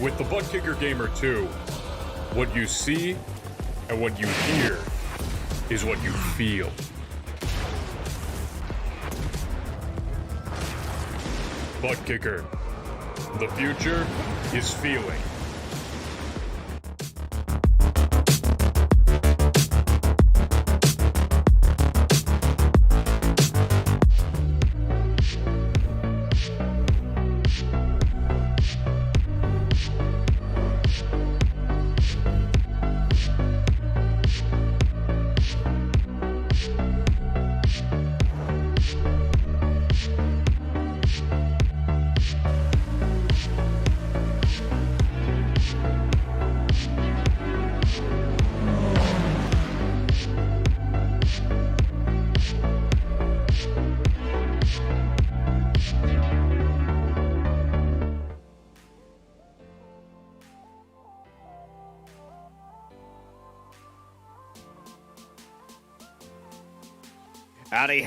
With the Butt Kicker Gamer 2, what you see and what you hear is what you feel. Butt Kicker. The future is feeling.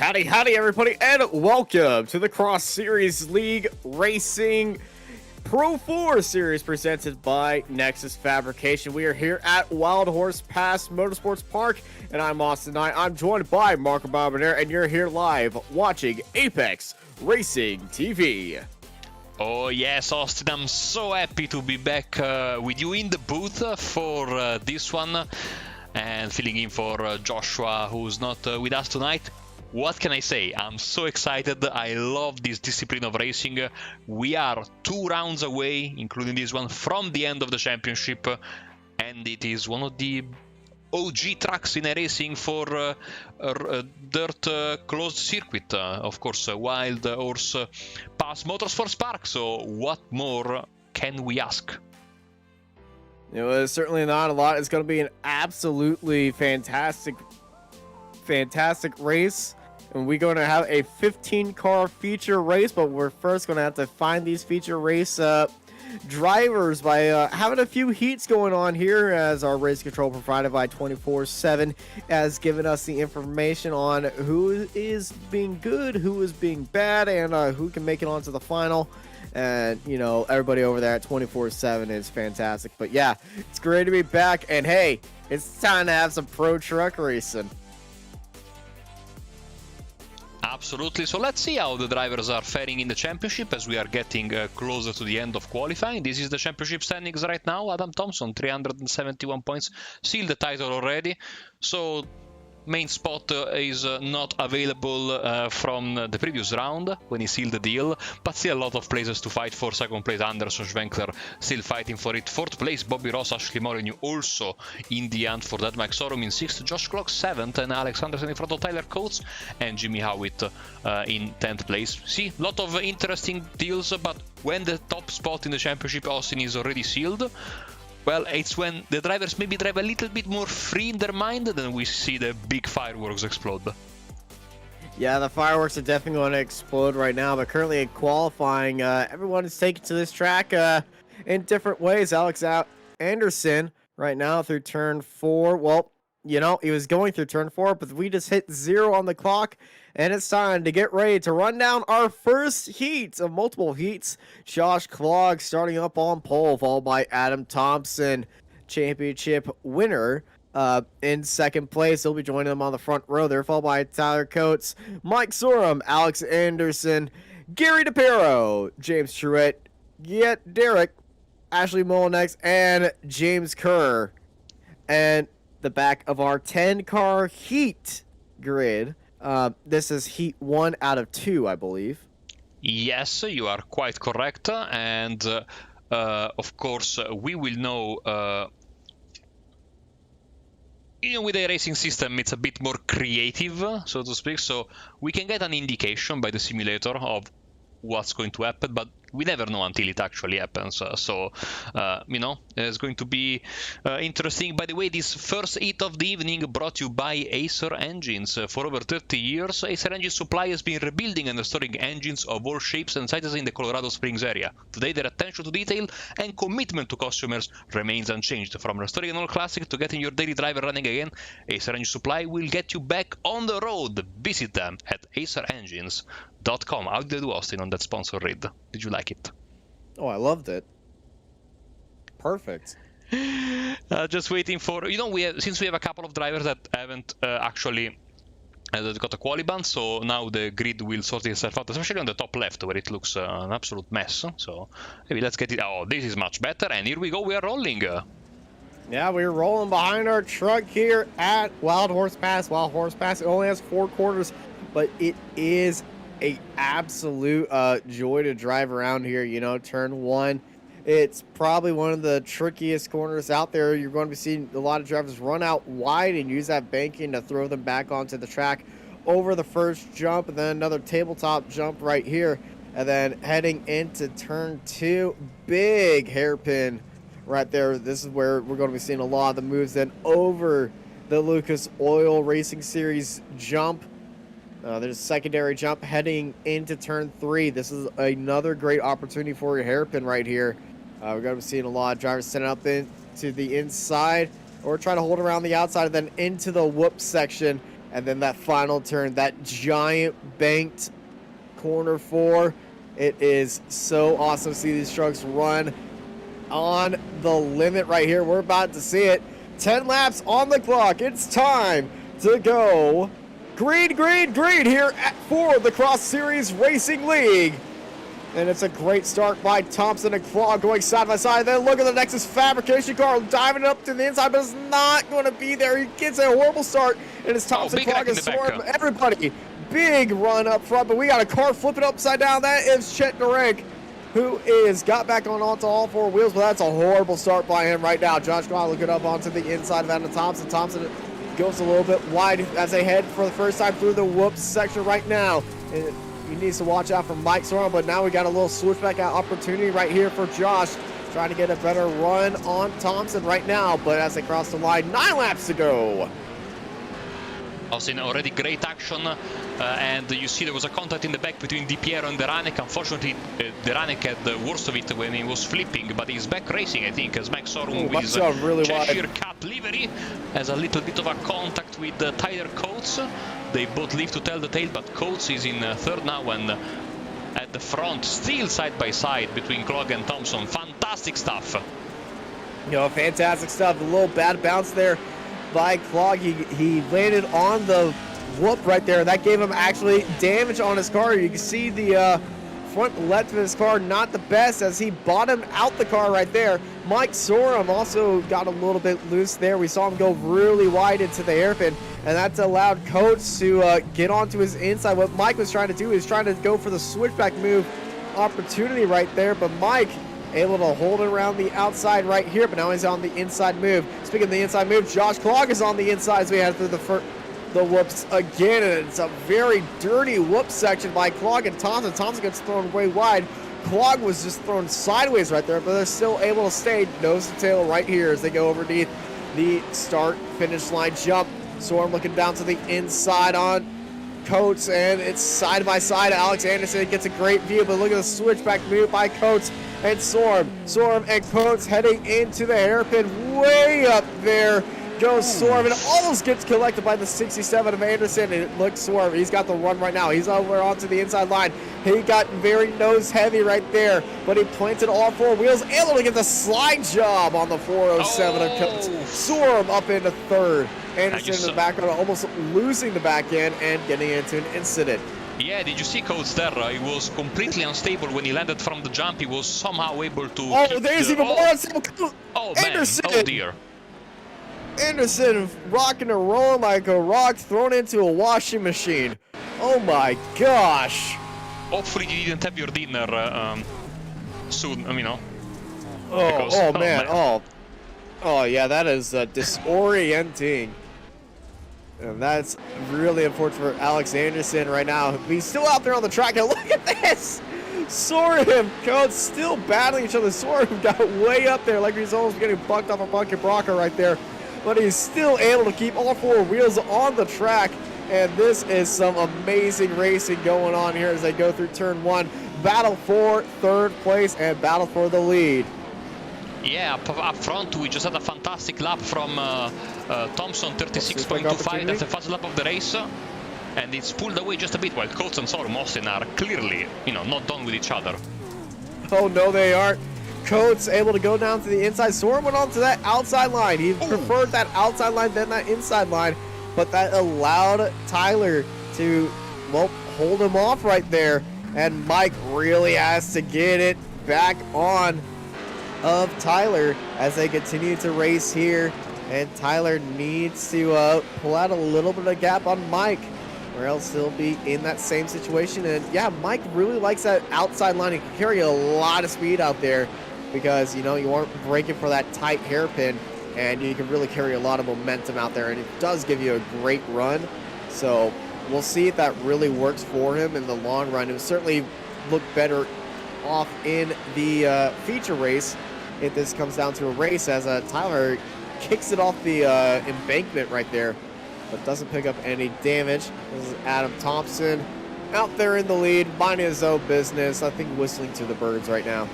Howdy, everybody, and welcome to the Cross Series League Racing Pro 4 Series presented by Nexus Fabrication. We are here at Wild Horse Pass Motorsports Park, and I'm Austin Knight. I'm joined by Marco Barbanera, and you're here live watching Apex Racing TV. Oh yes, Austin, I'm so happy to be back with you in the booth for this one, and filling in for Joshua, who's not with us tonight. What can I say? I'm so excited. I love this discipline of racing. We are 2 rounds away, including this one, from the end of the championship, and it is one of the OG tracks in racing for dirt closed circuit. Of course, Wild Horse Pass Motorsports Park. So what more can we ask? You know, there's certainly not a lot. It's going to be an absolutely fantastic race. And we're going to have a 15-car feature race, but we're first going to have to find these feature race drivers by having a few heats going on here, as our race control provided by 24/7 has given us the information on who is being good, who is being bad, and who can make it onto the final. And, you know, everybody over there at 24/7 is fantastic. But yeah, it's great to be back. And hey, it's time to have some pro truck racing. Absolutely. So let's see how the drivers are faring in the championship as we are getting closer to the end of qualifying. This is the championship standings right now. Adam Thompson, 371 points, sealed the title already. So main spot is not available from the previous round when he sealed the deal, but still a lot of places to fight for. Second place, Anderson Schwenkler still fighting for it. 4th place, Bobby Ross, Ashley Molyneux also in the hunt for that. Mike Sorum in 6th, Josh Glock 7th, and Alex Anderson in front of Tyler Coates and Jimmy Howitt in 10th place. See, a lot of interesting deals, but when the top spot in the championship, Austin, is already sealed, well, it's when the drivers maybe drive a little bit more free in their mind, then we see the big fireworks explode. Yeah, the fireworks are definitely going to explode right now, but currently in qualifying, everyone is taken to this track in different ways. Alex Anderson right now through turn 4. Well, you know, he was going through turn 4, but we just hit 0 on the clock, and it's time to get ready to run down our first heat of multiple heats. Josh Klog starting up on pole, followed by Adam Thompson, championship winner. In 2nd place, he'll be joining them on the front row there, followed by Tyler Coates, Mike Sorum, Alex Anderson, Gary DePiro, James Truett, Derek, Ashley Molyneux, and James Kerr. And the back of our 10-car heat grid. This is heat 1 out of 2, I believe. Yes, you are quite correct. And of course, we will know. You know, with the racing system, it's a bit more creative, so to speak. So we can get an indication by the simulator of what's going to happen, but we never know until it actually happens. You know, it's going to be interesting. By the way, this first heat of the evening brought you by Acer Engines. For over 30 years, Acer Engines Supply has been rebuilding and restoring engines of all shapes and sizes in the Colorado Springs area. Today, their attention to detail and commitment to customers remains unchanged. From restoring an old classic to getting your daily driver running again, Acer Engines Supply will get you back on the road. Visit them at acerengines.com. How did you do, Austin, on that sponsor read? Did you like it? Oh, I loved it. perfect. Just waiting for, since we have a couple of drivers that haven't actually got a quali ban, so now the grid will sort itself out, especially on the top left where it looks an absolute mess. So maybe let's get it. Oh, this is much better, and here we go, we are rolling. Yeah, we're rolling behind our truck here at Wild Horse Pass. Wild Horse Pass, it only has 4 corners, but it is a absolute joy to drive around here. You know, turn 1, it's probably one of the trickiest corners out there. You're going to be seeing a lot of drivers run out wide and use that banking to throw them back onto the track over the first jump, and then another tabletop jump right here, and then heading into turn 2, big hairpin right there. This is where we're going to be seeing a lot of the moves then over the Lucas Oil Racing Series jump. There's a secondary jump heading into turn 3. This is another great opportunity for your hairpin right here. We're going to be seeing a lot of drivers setting up into the inside or try to hold around the outside and then into the whoop section. And then that final turn, that giant banked corner 4. It is so awesome to see these trucks run on the limit right here. We're about to see it. 10 laps on the clock. It's time to go green, green, green here for the Cross Series Racing League. And it's a great start by Thompson and Claw going side by side. Then look at the Nexus Fabrication car diving up to the inside, but it's not going to be there. He gets a horrible start, and it's Thompson, Claw, and Swarm. Everybody, big run up front, but we got a car flipping upside down. That is Chet Durek, who is got back onto all 4 wheels, but that's a horrible start by him right now. Josh Claw looking up onto the inside of Adam Thompson. Thompson goes a little bit wide as they head for the first time through the whoops section right now. And he needs to watch out for Mike Sorum, but now we got a little switchback out opportunity right here for Josh, trying to get a better run on Thompson right now. But as they cross the line, 9 laps to go. Also, already great action, and you see there was a contact in the back between Di Piero and Deranek. Unfortunately, Deranek had the worst of it when he was flipping, but he's back racing, I think, as Max Sorum with his really Cheshire Cat livery has a little bit of a contact with Tyler Coates. They both leave to tell the tale, but Coates is in 3rd now, and at the front, still side by side between Clog and Thompson. Fantastic stuff. You know, fantastic stuff. A little bad bounce there by Clog. He landed on the whoop right there, and that gave him actually damage on his car. You can see the front left of his car not the best as he bottomed out the car right there. Mike Sorum also got a little bit loose there. We saw him go really wide into the hairpin, and that's allowed Coates to get onto his inside. What Mike was trying to do is trying to go for the switchback move opportunity right there, but Mike able to hold it around the outside right here, but now he's on the inside move. Speaking of the inside move, Josh Clog is on the inside as we head through the whoops again, and it's a very dirty whoop section by Clog and Thompson. Thompson gets thrown way wide. Clog was just thrown sideways right there, but they're still able to stay nose to tail right here as they go underneath the start-finish line jump. Sorum looking down to the inside on Coates, and it's side by side. Alex Anderson gets a great view, but look at the switchback move by Coates and Sorum. Sorum and Coates heading into the hairpin way up there. Goes Sorum and almost gets collected by the 67 of Anderson. And it looks Sorum. He's got the run right now. He's over onto the inside line. He got very nose heavy right there, but he planted all 4 wheels, able to get the slide job on the 407 of Coates. Sorum up into 3rd. Anderson in the back end, almost losing the back end and getting into an incident. Yeah, did you see Coates there? He was completely unstable when he landed from the jump. He was somehow able to. Oh, there's even more unstable. Oh, Anderson. Man. Oh, dear. Anderson rocking and rolling like a rock thrown into a washing machine. Oh my gosh. Hopefully you didn't have your dinner soon, you know. Oh man. Oh yeah, that is disorienting. And that's really unfortunate for Alex Anderson right now. He's still out there on the track. And look at this! Sorum, Coates still battling each other. Sorum got way up there like he's almost getting bucked off a bucket Brocker right there. But he's still able to keep all 4 wheels on the track. And this is some amazing racing going on here as they go through turn 1. Battle for 3rd place and battle for the lead. Yeah, up front we just had a fantastic lap from Thompson, 36.25. That's the fast lap of the race. And it's pulled away just a bit while Coates and Sorum Austin are clearly, not done with each other. Oh, no, they aren't. Coates able to go down to the inside. Soren went on to that outside line. He preferred that outside line than that inside line, but that allowed Tyler to, well, hold him off right there. And Mike really has to get it back on of Tyler as they continue to race here. And Tyler needs to pull out a little bit of gap on Mike, or else he'll be in that same situation. And yeah, Mike really likes that outside line. He can carry a lot of speed out there because, you know, you aren't breaking for that tight hairpin, and you can really carry a lot of momentum out there, and it does give you a great run. So we'll see if that really works for him in the long run. It will certainly look better off in the feature race if this comes down to a race, as Tyler kicks it off the embankment right there, but doesn't pick up any damage. This is Adam Thompson out there in the lead, minding his own business. I think whistling to the birds right now.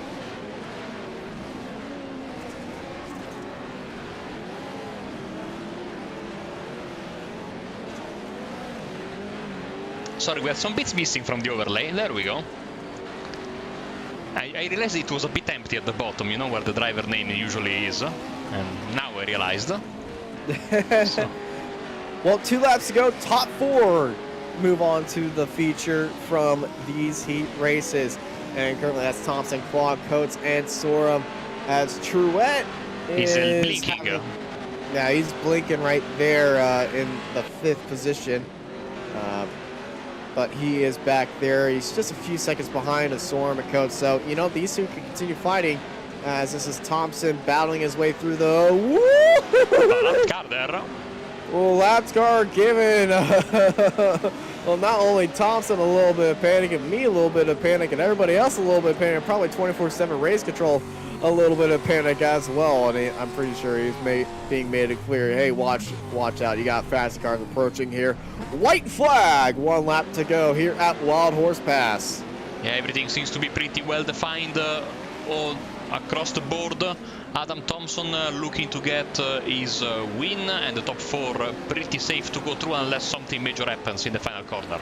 Sorry, we had some bits missing from the overlay. There we go. I realized it was a bit empty at the bottom, you know, where the driver name usually is. And now I realized. So. Well, 2 laps to go. Top 4 move on to the feature from these heat races. And currently that's Thompson, Quad, Coates, and Sorum, as Truett is blinking. Yeah, he's blinking right there in the 5th position. But he is back there. He's just a few seconds behind a Sorum and Coates. So, you know, these two can continue fighting, as this is Thompson battling his way through the... Well, lap car giving, well, not only Thompson a little bit of panic, and me a little bit of panic, and everybody else a little bit of panic, and probably 24/7 race control a little bit of panic as well. And I'm pretty sure he's being made it clear, hey, watch out, you got fast cars approaching here. White flag, 1 lap to go here at Wild Horse Pass. Yeah, everything seems to be pretty well defined all across the board. Adam Thompson looking to get his win, and the top 4 pretty safe to go through unless something major happens in the final corner.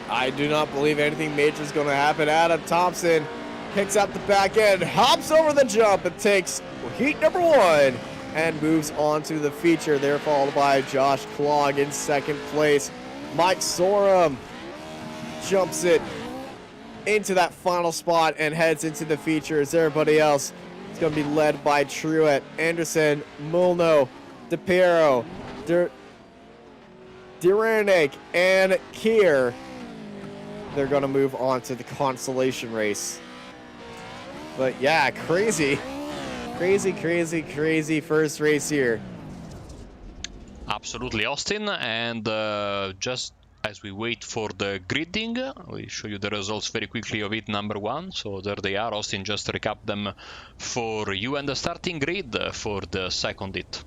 I do not believe anything major is going to happen. Adam Thompson kicks out the back end, hops over the jump, and takes heat number 1 and moves on to the feature. There followed by Josh Klog in 2nd place. Mike Sorum jumps it into that final spot and heads into the feature, as everybody else is going to be led by Truett, Anderson, Mulno, DePiero, Diranek, and Kier. They're going to move on to the consolation race. But yeah, crazy first race here. Absolutely, Austin. And just as we wait for the gridding, we show you the results very quickly of heat number 1. So there they are. Austin just recap them for you, and the starting grid for the second heat.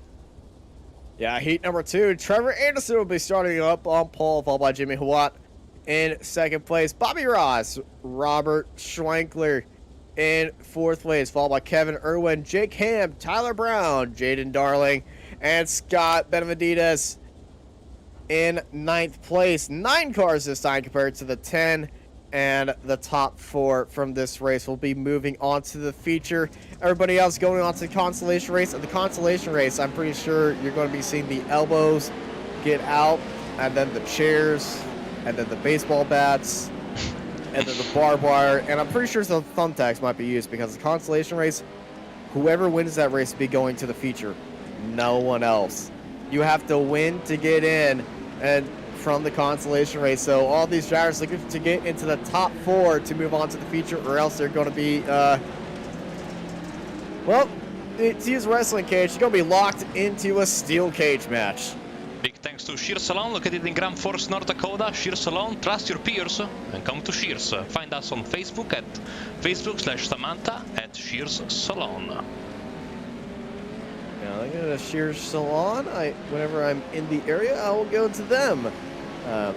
Yeah, heat number 2. Trevor Anderson will be starting up on pole, followed by Jimmy Hawat in 2nd place. Bobby Ross, Robert Schwenkler in 4th place, followed by Kevin Irwin, Jake Ham, Tyler Brown, Jaden Darling, and Scott Benavides in 9th place. 9 cars this time compared to the 10, and the top 4 from this race will be moving on to the feature. Everybody else going on to the consolation race. At the consolation race, I'm pretty sure you're going to be seeing the elbows get out, and then the chairs, and then the baseball bats, and then the barbed wire, and I'm pretty sure some thumbtacks might be used, because the consolation race, whoever wins that race will be going to the feature. No one else. You have to win to get in, and from the consolation race. So all these drivers looking to get into the top 4 to move on to the feature, or else they're going to be, well, to use wrestling cage, you're going to be locked into a steel cage match. Big thanks to Shears Salon, located in Grand Forks, North Dakota. Shears Salon, trust your peers and come to Shears. Find us on Facebook at Facebook/Samantha at Shears Salon. Now, I go to Shears Salon. Whenever I'm in the area, I will go to them. A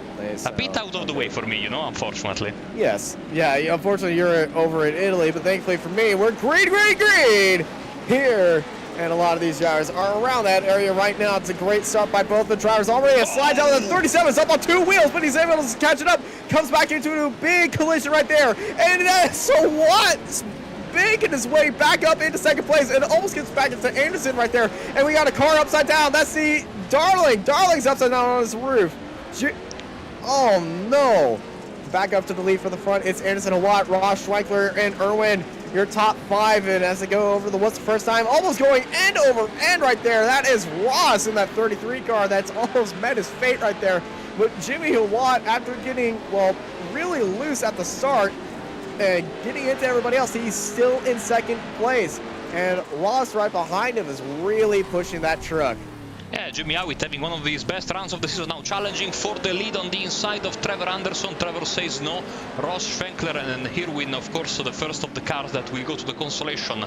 bit out of the way for me, you know, unfortunately. Yes. Yeah, unfortunately, you're over in Italy, but thankfully for me, we're green here. And a lot of these drivers are around that area right now. It's a great start by both the drivers. Already a slide down the 37 is up on 2 wheels, but he's able to catch it up. Comes back into a big collision right there. And so what? making his way back up into second place and almost gets back into Anderson right there. And we got a car upside down. That's the Darling. Darling's upside down on his roof. Oh no. Back up to the lead for the front. It's Anderson, Watt, Ross, Schwenkler, and Irwin. Your top 5, and as they go over the what's the first time, almost going end over end right there. That is Ross in that 33 car. That's almost met his fate right there. But Jimmy Watt, after getting, well, really loose at the start and getting into everybody else, he's still in second place. And Ross right behind him is really pushing that truck. Yeah, Jimmy Howitt having one of his best runs of the season now, challenging for the lead on the inside of Trevor Anderson. Trevor says no. Ross, Schwenkler, and Irwin, of course, the first of the cars that will go to the consolation.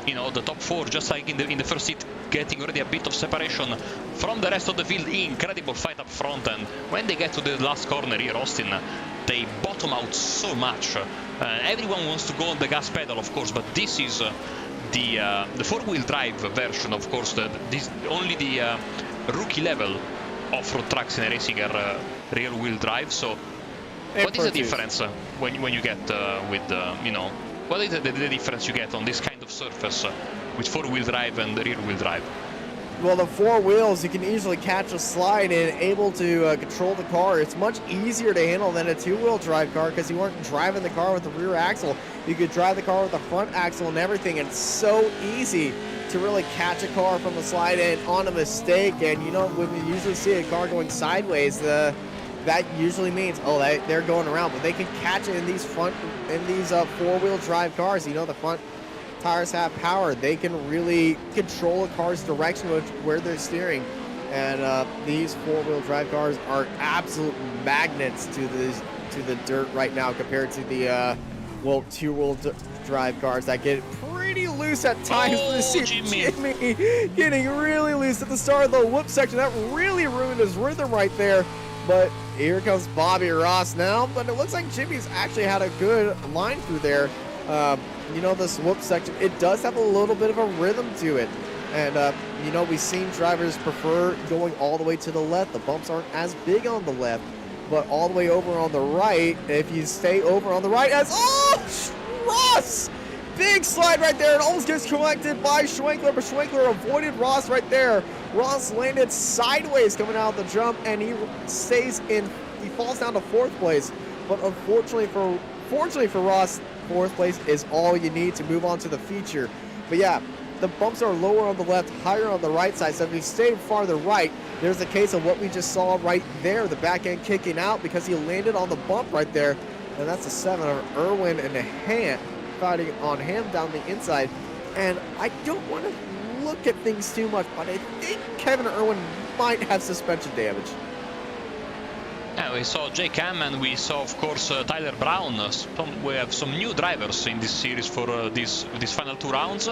You know, the top 4, just like in the first heat, getting already a bit of separation from the rest of the field. Incredible fight up front, and when they get to the last corner here, Austin, they bottom out so much. Everyone wants to go on the gas pedal, of course, but this is the four-wheel drive version, of course. Only the rookie level off-road trucks in racing are rear-wheel drive. So, what is the difference when you get with you know, what is the difference you get on this kind of surface with four-wheel drive and rear-wheel drive? Well, the 4 wheels, you can easily catch a slide and able to control the car. It's much easier to handle than a 2-wheel drive car because you weren't driving the car with the rear axle. You could drive the car with the front axle and everything. It's so easy to really catch a car from the slide and on a mistake. And you know, when you usually see a car going sideways, that usually means, oh, they're going around. But they can catch it in these 4-wheel drive cars. You know, the front tires have power. They can really control a car's direction with where they're steering, and these 4-wheel drive cars are absolute magnets to the dirt right now compared to the 2-wheel drive cars that get pretty loose at times. Oh, Jimmy getting really loose at the start of the whoop section. That really ruined his rhythm right there. But here comes Bobby Ross now, but it looks like Jimmy's actually had a good line through there. You know, this whoop section, it does have a little bit of a rhythm to it. And, you know, we've seen drivers prefer going all the way to the left. The bumps aren't as big on the left, but all the way over on the right, if you stay over on the right, Ross! Big slide right there. It almost gets collected by Schwenkler, but Schwenkler avoided Ross right there. Ross landed sideways coming out of the jump, and he falls down to 4th place. But unfortunately for Ross, 4th place is all you need to move on to the feature. But yeah, the bumps are lower on the left, higher on the right side. So if you stay farther right, there's a case of what we just saw right there, the back end kicking out because he landed on the bump right there. And that's a 7 of Irwin and a hand fighting on him down the inside. And I don't want to look at things too much, but I think Kevin Irwin might have suspension damage. Yeah, we saw Jake Ham and we saw, of course, Tyler Brown. We have some new drivers in this series for these final 2 rounds.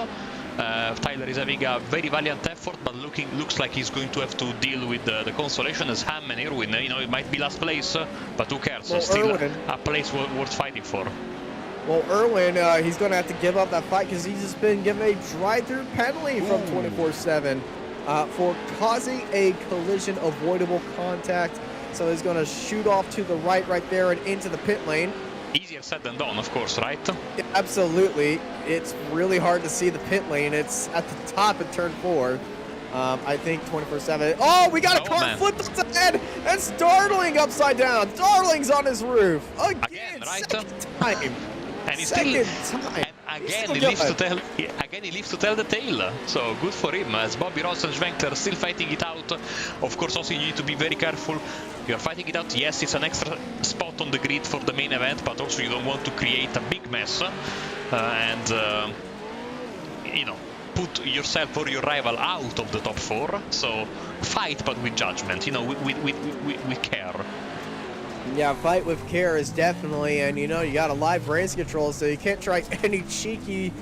Tyler is having a very valiant effort, but looks like he's going to have to deal with the consolation as Ham and Irwin. You know, it might be last place, but who cares? Well, still Irwin, a place worth fighting for. Well, Irwin, he's going to have to give up that fight because he's just been given a drive-through penalty from 24/7 for causing a collision avoidable contact. So he's going to shoot off to the right there and into the pit lane. Easier said than done, of course, right? Yeah, absolutely. It's really hard to see the pit lane. It's at the top of turn 4. I think 24/7. Oh, we got a car flipped upside down. That's Darling upside down. Darling's on his roof. Again right? Second time. And he's Second time. Again, he lives to tell the tale. So good for him. As Bobby Ross and Schwenkler still fighting it out. Of course, also you need to be very careful. You're fighting it out. Yes, it's an extra spot on the grid for the main event, but also you don't want to create a big mess and you know, put yourself or your rival out of the top 4. So fight, but with judgment. You know, with care. Yeah, fight with care is definitely, and you know, you got a live race control, so you can't try any cheeky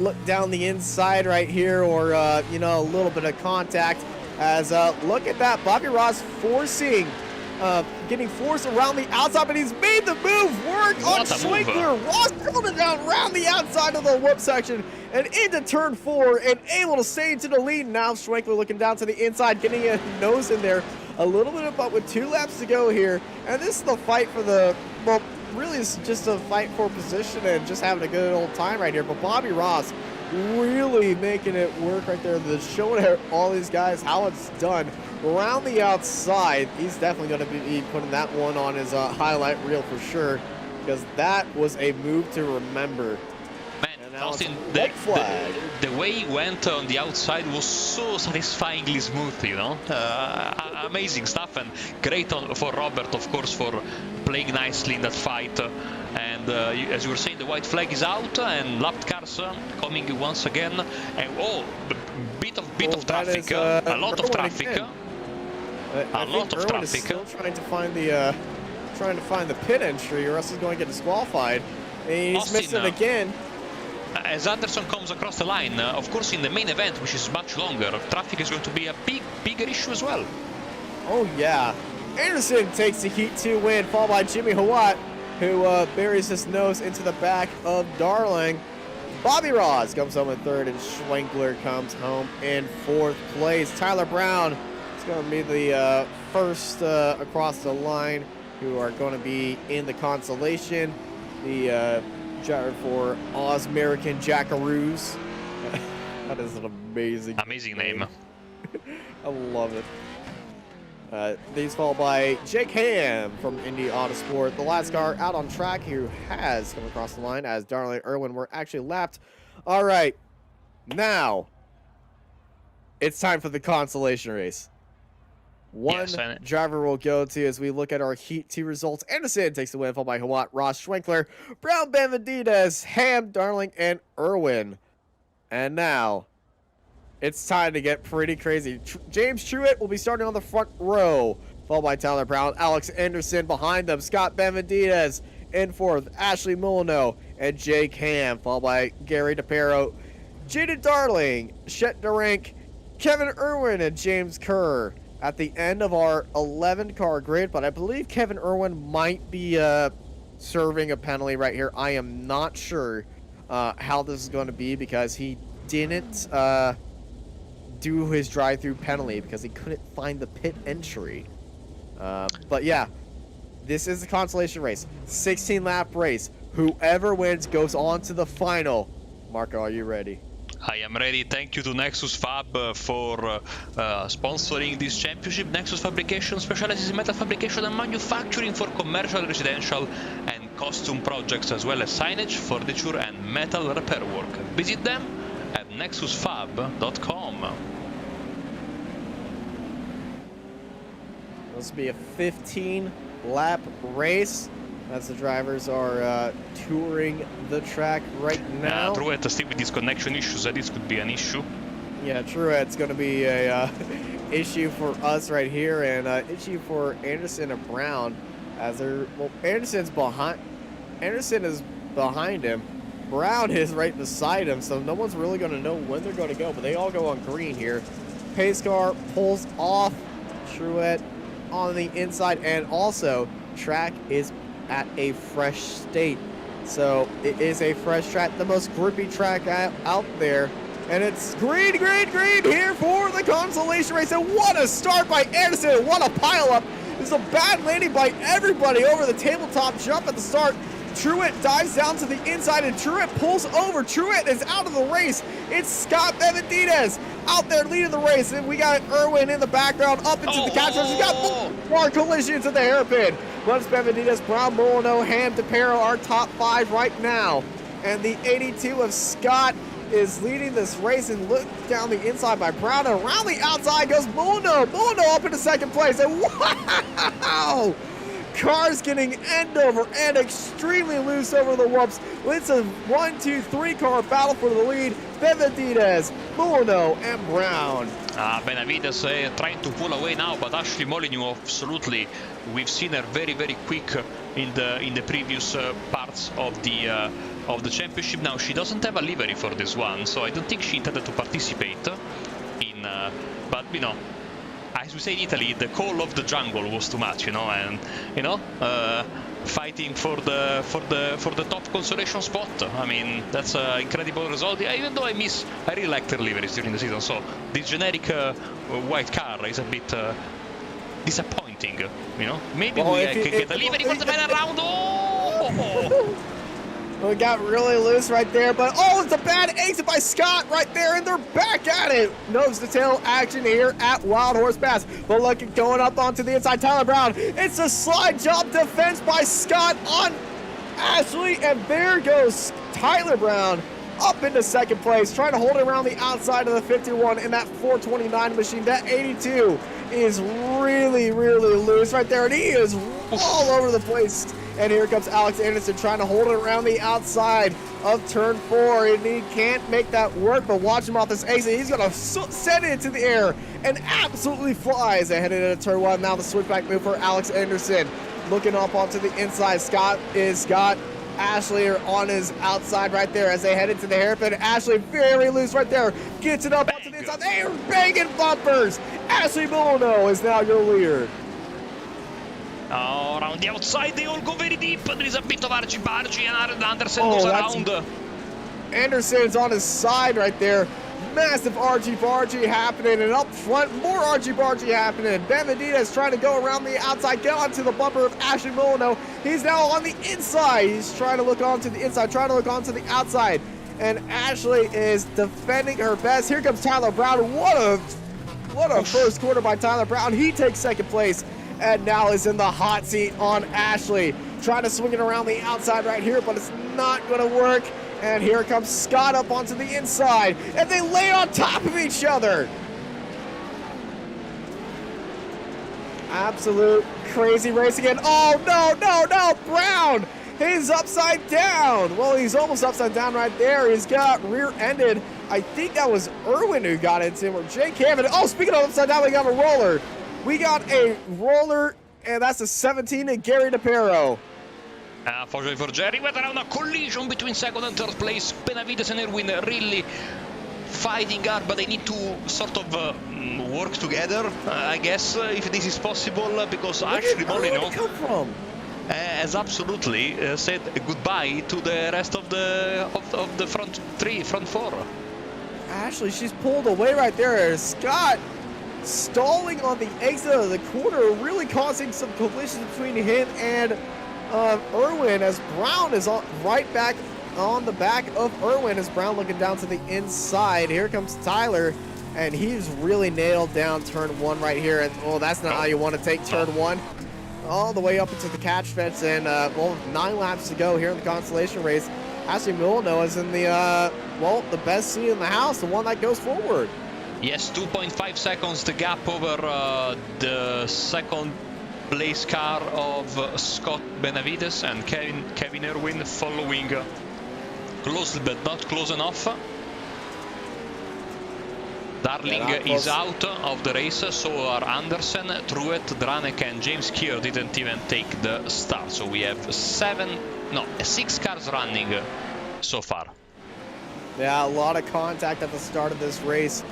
look down the inside right here or, you know, a little bit of contact. As, look at that, Bobby Ross getting forced around the outside, but he's made the move work on Schwenkler. Ross pulled it down around the outside of the whoop section and into turn 4 and able to stay into the lead. Now Schwenkler looking down to the inside, getting a nose in there. A little bit of, but with 2 laps to go here. And this is the fight for the, well, really is just a fight for position and just having a good old time right here. But Bobby Ross really making it work right there. Showing all these guys how it's done. Around the outside, he's definitely going to be putting that one on his highlight reel for sure, because that was a move to remember. Man, Austin, the way he went on the outside was so satisfyingly smooth, you know. Amazing stuff, and great for Robert, of course, for playing nicely in that fight. And as you were saying, the white flag is out, and lapped cars coming once again. And bit of traffic, a lot of traffic. A lot of traffic. Is still trying to find the pit entry, or else he's going to get disqualified. And he's missed it again. As Anderson comes across the line, of course, in the main event, which is much longer, traffic is going to be a bigger issue as well. Oh yeah, Anderson takes the Heat 2 win, followed by Jimmy Hawat, who buries his nose into the back of Darling. Bobby Ross comes home in third, and Schwenkler comes home in fourth place. Tyler Brown is going to be the first across the line, who are going to be in the consolation. The driver for Oz-American Jackaroos. That is an amazing name. I love it. These followed by Jake Ham from Indy Autosport, the last car out on track who has come across the line, as Darling and Irwin were actually lapped. All right, now it's time for the consolation race. One driver will go to as we look at our Heat 2 results. Anderson takes the win, followed by Hawat, Ross, Schwenkler, Brown, Benavidez, Ham, Darling, and Irwin. And now it's time to get pretty crazy. James Truitt will be starting on the front row, followed by Tyler Brown, Alex Anderson behind them, Scott Benavidez in fourth, Ashley Molyneux, and Jake Ham, followed by Gary DePero, Jaden Darling, Chet Durink, Kevin Irwin, and James Kerr at the end of our 11-car grid. But I believe Kevin Irwin might be serving a penalty right here. I am not sure how this is going to be, because he didn't do his drive-through penalty because he couldn't find the pit entry. But yeah, this is the consolation race, 16-lap race. Whoever wins goes on to the final. Marco, are you ready? I am ready. Thank you to Nexus Fab for sponsoring this championship. Nexus Fabrication specializes in metal fabrication and manufacturing for commercial, residential, and costume projects, as well as signage, furniture, and metal repair work. Visit them at nexusfab.com. This will be a 15-lap race, as the drivers are touring the track right now. Truett still with these connection issues, this could be an issue. Yeah, Truett's going to be a issue for us right here, and issue for Anderson and Brown, as they're, well, Anderson is behind him. Brown is right beside him, so no one's really going to know when they're going to go, but they all go on green here. Pace car pulls off Truett on the inside, and also track is at a fresh state. So it is a fresh track, the most grippy track out there. And it's green here for the consolation race. And what a start by Anderson. What a pileup. It's a bad landing by everybody over the tabletop jump at the start. Truett dives down to the inside, and Truett pulls over. Truett is out of the race. It's Scott Benavidez out there leading the race, and we got Irwin in the background up into the catch. We got more collisions at the hairpin. Runs Benavidez, Brown, Molyneux, Ham, DePero, our top 5 right now. And the 82 of Scott is leading this race, and look down the inside by Brown, and around the outside goes Molyneux. Molyneux up into second place, and wow! Cars getting end over end, extremely loose over the whoops. It's a 1-2-3 car battle for the lead. Benavidez, Molyneux, and Brown. Benavidez trying to pull away now, but Ashley Molyneux, absolutely. We've seen her very quick in the previous parts of the championship. Now she doesn't have a livery for this one, so I don't think she intended to participate in. But you know, as we say in Italy, the call of the jungle was too much, you know, and you know, fighting for the top consolation spot. I mean, that's an incredible result. Even though I really liked their liveries during the season, so this generic white car is a bit disappointing, you know. Maybe we can get a livery for the final round. Well, it got really loose right there, but oh, it's a bad exit by Scott right there, and they're back at it. Nose to tail action here at Wild Horse Pass. But look at going up onto the inside, Tyler Brown. It's a slide job defense by Scott on Ashley, and there goes Tyler Brown up into second place, trying to hold it around the outside of the 51 in that 429 machine. That 82 is really, really loose right there, and he is all over the place. And here comes Alex Anderson trying to hold it around the outside of turn 4, and he can't make that work, but watch him off this exit. He's going to send it into the air and absolutely flies ahead into turn 1. Now the switchback move for Alex Anderson. Looking up onto the inside, Scott Ashley are on his outside right there as they head into the hairpin. Ashley very loose right there. Gets it up onto the inside. They are banging bumpers. Ashley Milano is now your leader. Oh, around the outside, they all go very deep. There is a bit of argy-bargy, and Anderson goes around. Anderson's on his side right there. Massive argy-bargy happening, and up front, more argy-bargy happening. Benavidez trying to go around the outside, get onto the bumper of Ashley Milano. He's now on the inside. He's trying to look onto the inside, trying to look onto the outside. And Ashley is defending her best. Here comes Tyler Brown. What a first quarter by Tyler Brown. He takes second place and now is in the hot seat on Ashley. Trying to swing it around the outside right here, but it's not going to work. And here comes Scott up onto the inside, and they lay on top of each other. Absolute crazy race again. Oh, no, Brown! He's upside down. Well, he's almost upside down right there. He's got rear-ended. I think that was Owen who got into him, or Jake Hammond. Oh, speaking of upside down, we got a roller. We got a roller, and that's a 17 and Gary DePero. Unfortunately for Jerry, but around a collision between second and third place. Benavidez and Erwin really fighting hard, but they need to sort of work together, I guess, if this is possible, because Ashley Molino has absolutely said goodbye to the rest of the front four. Ashley, she's pulled away right there. Scott stalling on the exit of the corner, really causing some collisions between him and Erwin, as Brown is right back on the back of Erwin, as Brown looking down to the inside. Here comes Tyler, and he's really nailed down turn 1 right here. And oh, that's not how you want to take turn 1. All the way up into the catch fence, and well, 9 laps to go here in the consolation race. Ashley Milano is in the well, the best seat in the house, the one that goes forward. Yes, 2.5 seconds the gap over the second place car of Scott Benavidez and Kevin Erwin following close but not close enough. Darling is out of the race, so are Anderson, Truett, Dranek and James Keir didn't even take the start. So we have 6 cars running so far. Yeah, a lot of contact at the start of this race.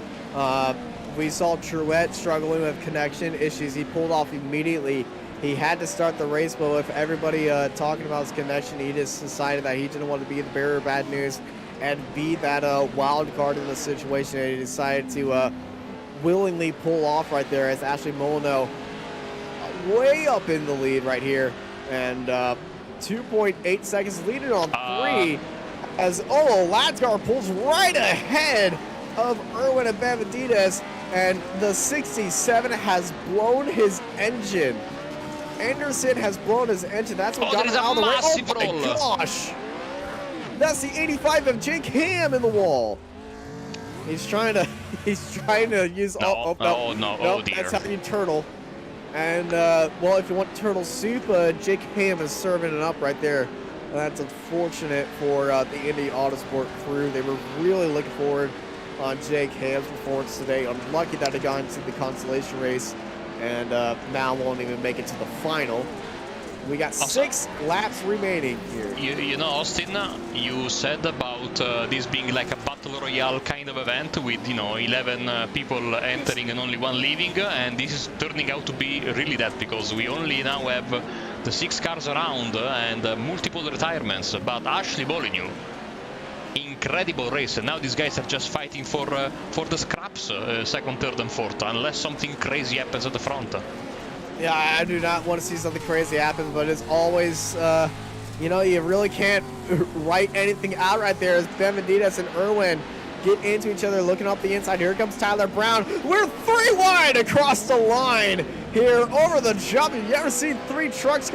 We saw Truett struggling with connection issues. He pulled off immediately. He had to start the race, but with everybody talking about his connection, he just decided that he didn't want to be the bearer of bad news and be that wild card in the situation. And he decided to willingly pull off right there, as Ashley Milano way up in the lead right here. And 2.8 seconds leading on 3. As Ladsgar pulls right ahead of Erwin and Benavidez, and the 67 has blown his engine. Anderson has blown his engine. That's what got him out of the way. Oh my gosh! That's the 85 of Jake Ham in the wall. He's trying to use. No, oh dear. That's how you turtle. And well, if you want turtle soup, Jake Ham is serving it up right there. That's unfortunate for the Indy Autosport crew. They were really looking forward on Jake Ham's performance today. Unlucky that he got into the consolation race and now won't even make it to the final. We got 6 laps remaining here. You know, Austin, you said about this being like a battle royale kind of event with, 11 people entering and only 1 leaving, and this is turning out to be really that, because we only now have the 6 cars around and multiple retirements. But Ashley Molyneux, incredible race, and now these guys are just fighting for the scraps, second, third and fourth, unless something crazy happens at the front. Yeah, I do not want to see something crazy happen, but it's always you know, you really can't write anything out right there as Benedictus and Irwin get into each other, looking up the inside. Here comes Tyler Brown. We're 3 wide across the line here over the jump. Have you ever seen 3 trucks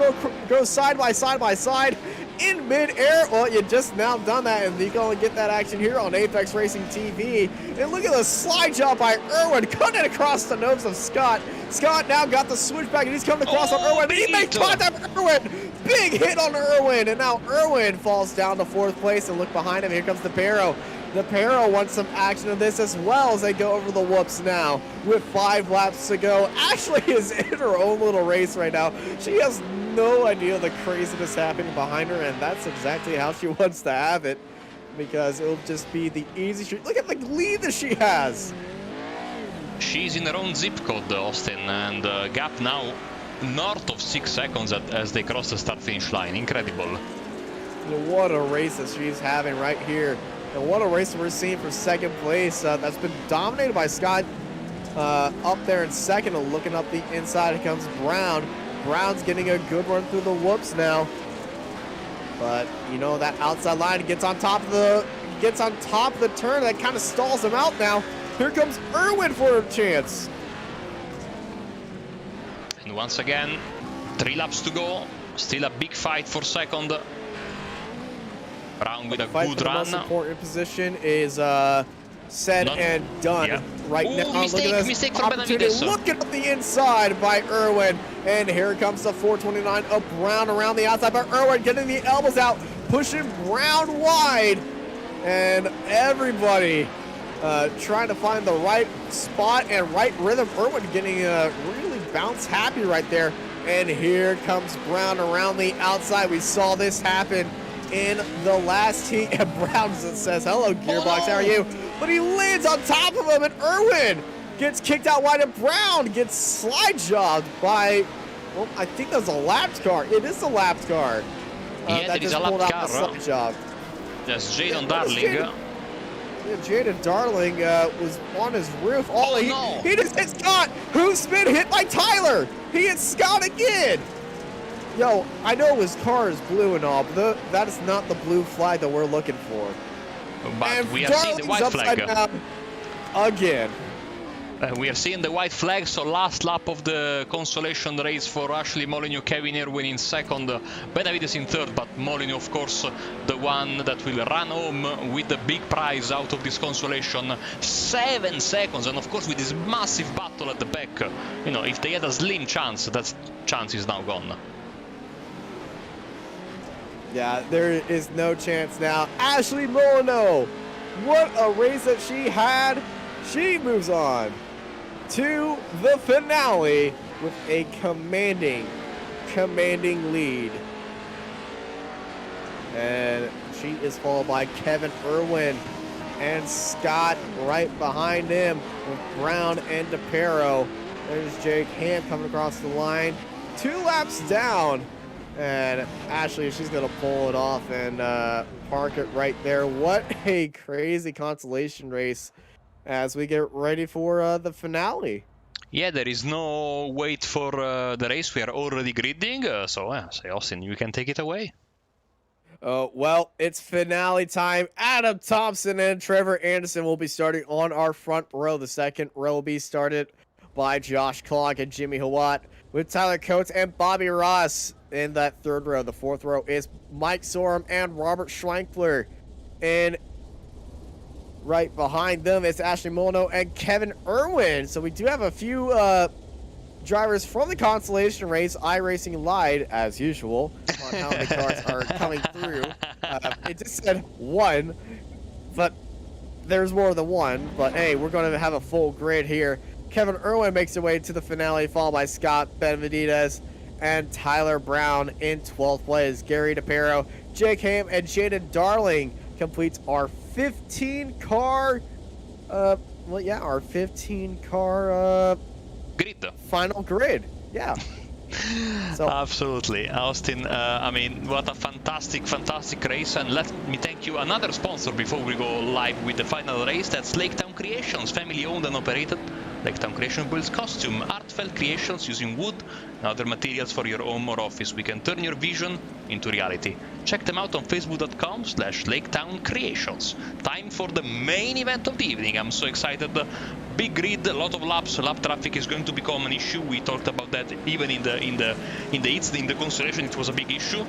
go side by side in mid-air? Well, you just now done that, and you can only get that action here on Apex Racing TV. And look at the slide job by Irwin, cutting it across the nose of Scott. Scott now got the switchback, and he's coming across on Irwin. He makes contact with Irwin. Big hit on Irwin, and now Irwin falls down to 4th place. And look behind him, here comes the Perro. The Perro wants some action of this as well as they go over the whoops now with 5 laps to go. Ashley is in her own little race right now. She has no idea the craziness happening behind her, and that's exactly how she wants to have it, because it'll just be the easy street. Look at the lead that she has. She's in her own zip code, Austin, and gap now north of 6 seconds as they cross the start-finish line. Incredible. What a race that she's having right here. And what a race we're seeing for 2nd place. That's been dominated by Scott up there in 2nd. And looking up the inside, here comes Brown. Brown's getting a good run through the whoops now. But, you know, that outside line gets on top of the turn. That kind of stalls him out now. Here comes Irwin for a chance. And once again, 3 laps to go. Still a big fight for 2nd. Brown with a good run. The most important position is said and done right now. Mistake, look at this mistake for opportunity. Benedictus. Looking at the inside by Irwin, and here comes the 429 of Brown around the outside by Irwin, getting the elbows out, pushing Brown wide, and everybody trying to find the right spot and right rhythm. Irwin getting really bounce happy right there, and here comes Brown around the outside. We saw this happen in the last heat, and Brown says, hello, Gearbox, how are you? But he lands on top of him, and Irwin gets kicked out wide, and Brown gets slide jobbed by, well, I think that's a lapped car. It is a lapped car. Yeah, that it is just a pulled lapped out the car. slide job. Yes, Jaden Darling. Jaden Darling was on his roof. No. He just hit Scott, who's been hit by Tyler. He hit Scott again. Yo, I know his car is blue and all, but that is not the blue flag that we're looking for. But and we are seeing the white flag. Again. We are seeing the white flag, so last lap of the consolation race for Ashley Molyneux, Kevin Irwin in 2nd, Benavides in 3rd, but Molyneux, of course, the one that will run home with the big prize out of this consolation. 7 seconds, and of course with this massive battle at the back, you know, if they had a slim chance, that chance is now gone. Yeah, there is no chance now. Ashley Molyneux, what a race that she had. She moves on to the finale with a commanding lead. And she is followed by Kevin Irwin and Scott right behind him with Brown and DePero. There's Jake Ham coming across the line. 2 laps down. And Ashley, she's going to pull it off and park it right there. What a crazy consolation race as we get ready for the finale. Yeah, there is no wait for the race. We are already gridding. So, say, Austin, you can take it away. Well, it's finale time. Adam Thompson and Trevor Anderson will be starting on our front row. The 2nd row will be started by Josh Clark and Jimmy Hawat, with Tyler Coates and Bobby Ross in that 3rd row. The 4th row is Mike Sorum and Robert Schwenkler. And right behind them is Ashley Molyneux and Kevin Irwin. So we do have a few drivers from the consolation race. iRacing lied, as usual, on how many cars are coming through. It just said 1, but there's more than 1. But hey, we're going to have a full grid here. Kevin Irwin makes their way to the finale, followed by Scott Benavides and Tyler Brown in 12th place. Gary DePero, Jake Ham, and Jaden Darling completes our 15-car, our 15-car Grid. final grid. Yeah. So, absolutely, Austin. I mean, what a fantastic race. And let me thank you, another sponsor before we go live with the final race. That's Laketown Creations, family owned and operated. Laketown Creations builds costume, heartfelt creations using wood and other materials for your home or office. We can turn your vision into reality. check them out on facebook.com/LaketownCreations. Time for the main event of the evening. I'm so excited. Big grid, a lot of laps. Lap traffic is going to become an issue. We talked about that even in the heats, in the constellation. It was a big issue.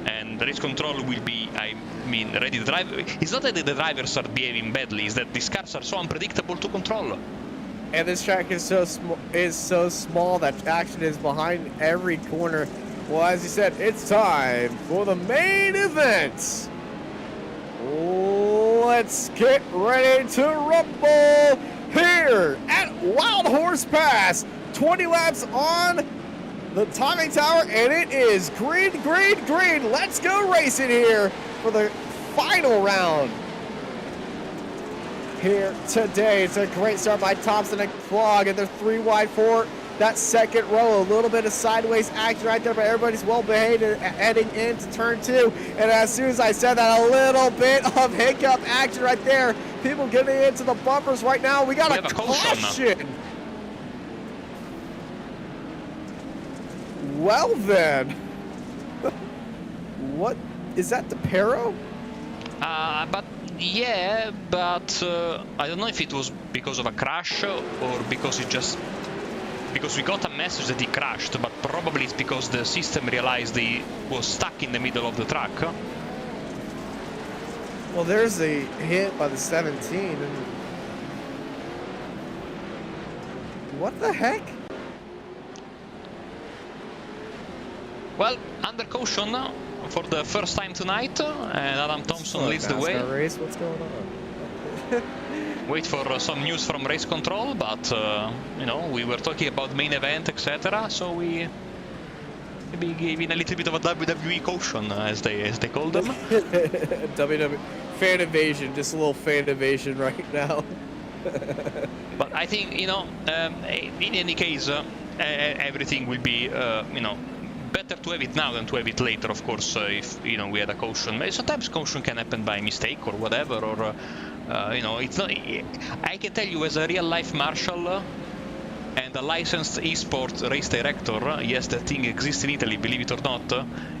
And the race control will be, I mean, ready to drive. It's not that the drivers are behaving badly, it's that these cars are so unpredictable to control. And this track is so small that action is behind every corner. Well, as you said, it's time for the main event. Let's get ready to rumble here at Wild Horse Pass. 20 laps on the timing tower, and it is green, green, green. Let's go racing here for the final round here today. It's a great start by Thompson and Clog, and they're 3 wide for that second row. A little bit of sideways action right there, but everybody's well behaved heading into turn 2. And as soon as I said that, a little bit of hiccup action right there. People getting into the bumpers right now. We got a caution. Well then, what is that? The Pero? But yeah, but I don't know if it was because of a crash or because we got a message that he crashed, but probably it's because the system realized he was stuck in the middle of the track. Well, there's a hit by the 17. And what the heck? Well, under caution for the first time tonight, and Adam Thompson leads the way. Race, what's going on? Wait for some news from race control, but you know, we were talking about main event, etc. So we maybe gave in a little bit of a WWE caution, as they call them. WWE fan invasion, just a little fan invasion right now. But I think, you know, in any case, everything will be, you know, better to have it now than to have it later, of course, if, you know, we had a caution. Sometimes caution can happen by mistake or whatever, or, you know, it's not... I can tell you, as a real-life marshal and a licensed esports race director, yes, that thing exists in Italy, believe it or not,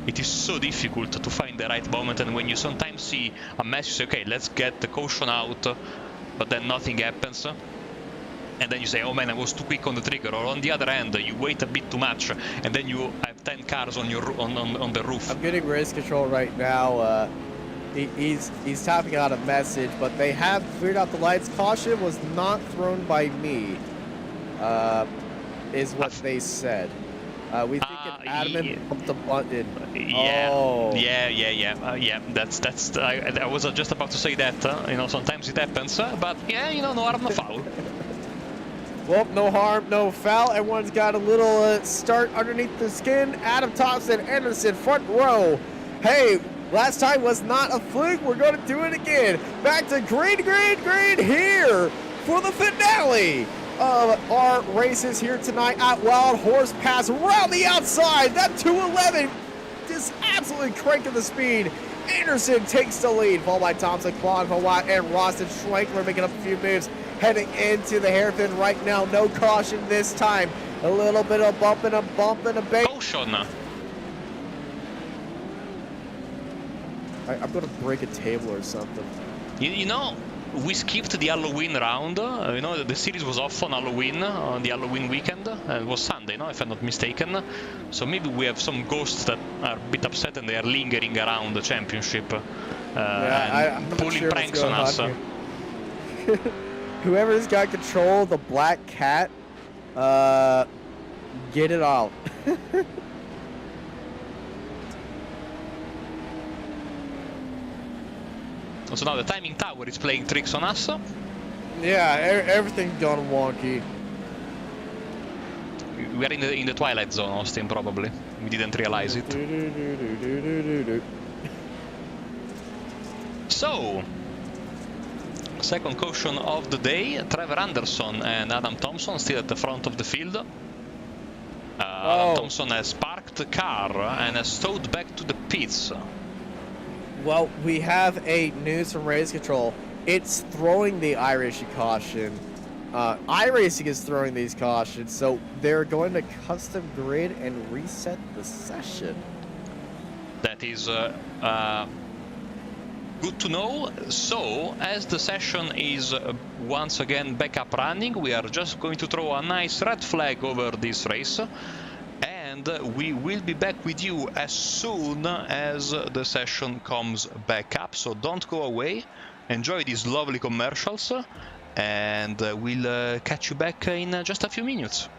it is so difficult to find the right moment, and when you sometimes see a message, say, okay, let's get the caution out, but then nothing happens. And then you say, oh man, I was too quick on the trigger. Or on the other hand, you wait a bit too much, and then you have 10 cars on your on the roof. I'm getting race control right now. He's typing out a message, but they have cleared out the lights. Caution was not thrown by me, is what they said. We think an admin bumped the button. Yeah, oh. yeah. That's. I was just about to say that. You know, sometimes it happens, but yeah, you know, no harm, no foul. Well, no harm, no foul. Everyone's got a little start underneath the skin. Adam Thompson, Anderson, front row. Hey, last time was not a fluke. We're going to do it again. Back to green, green, green here for the finale of our races here tonight at Wild Horse Pass. Around the outside, that 211 just absolutely cranking the speed. Anderson takes the lead, followed by Thompson, Claude, Hawaii, and Roston Schwenkler making up a few moves. Heading into the hairpin right now. No caution this time. A little bit of bump and a bait. Caution. I'm going to break a table or something. You know, we skipped the Halloween round. You know, the series was off on Halloween, on the Halloween weekend. It was Sunday, no, if I'm not mistaken. So maybe we have some ghosts that are a bit upset and they are lingering around the championship. I'm pulling sure pranks on us. Whoever's got control of the black cat, get it out. So now the timing tower is playing tricks on us. Yeah, everything's gone wonky. We are in the twilight zone, Austin, probably. We didn't realize it. So, second caution of the day. Trevor Anderson and Adam Thompson still at the front of the field. Adam Thompson has parked the car and has towed back to the pits. Well, we have a news from race control. It's throwing the iRacing caution. iRacing is throwing these cautions, so they're going to custom grid and reset the session. That That is good to know. So, as the session is once again back up running, we are just going to throw a nice red flag over this race. And we will be back with you as soon as the session comes back up. So don't go away. Enjoy these lovely commercials. And we'll catch you back in just a few minutes.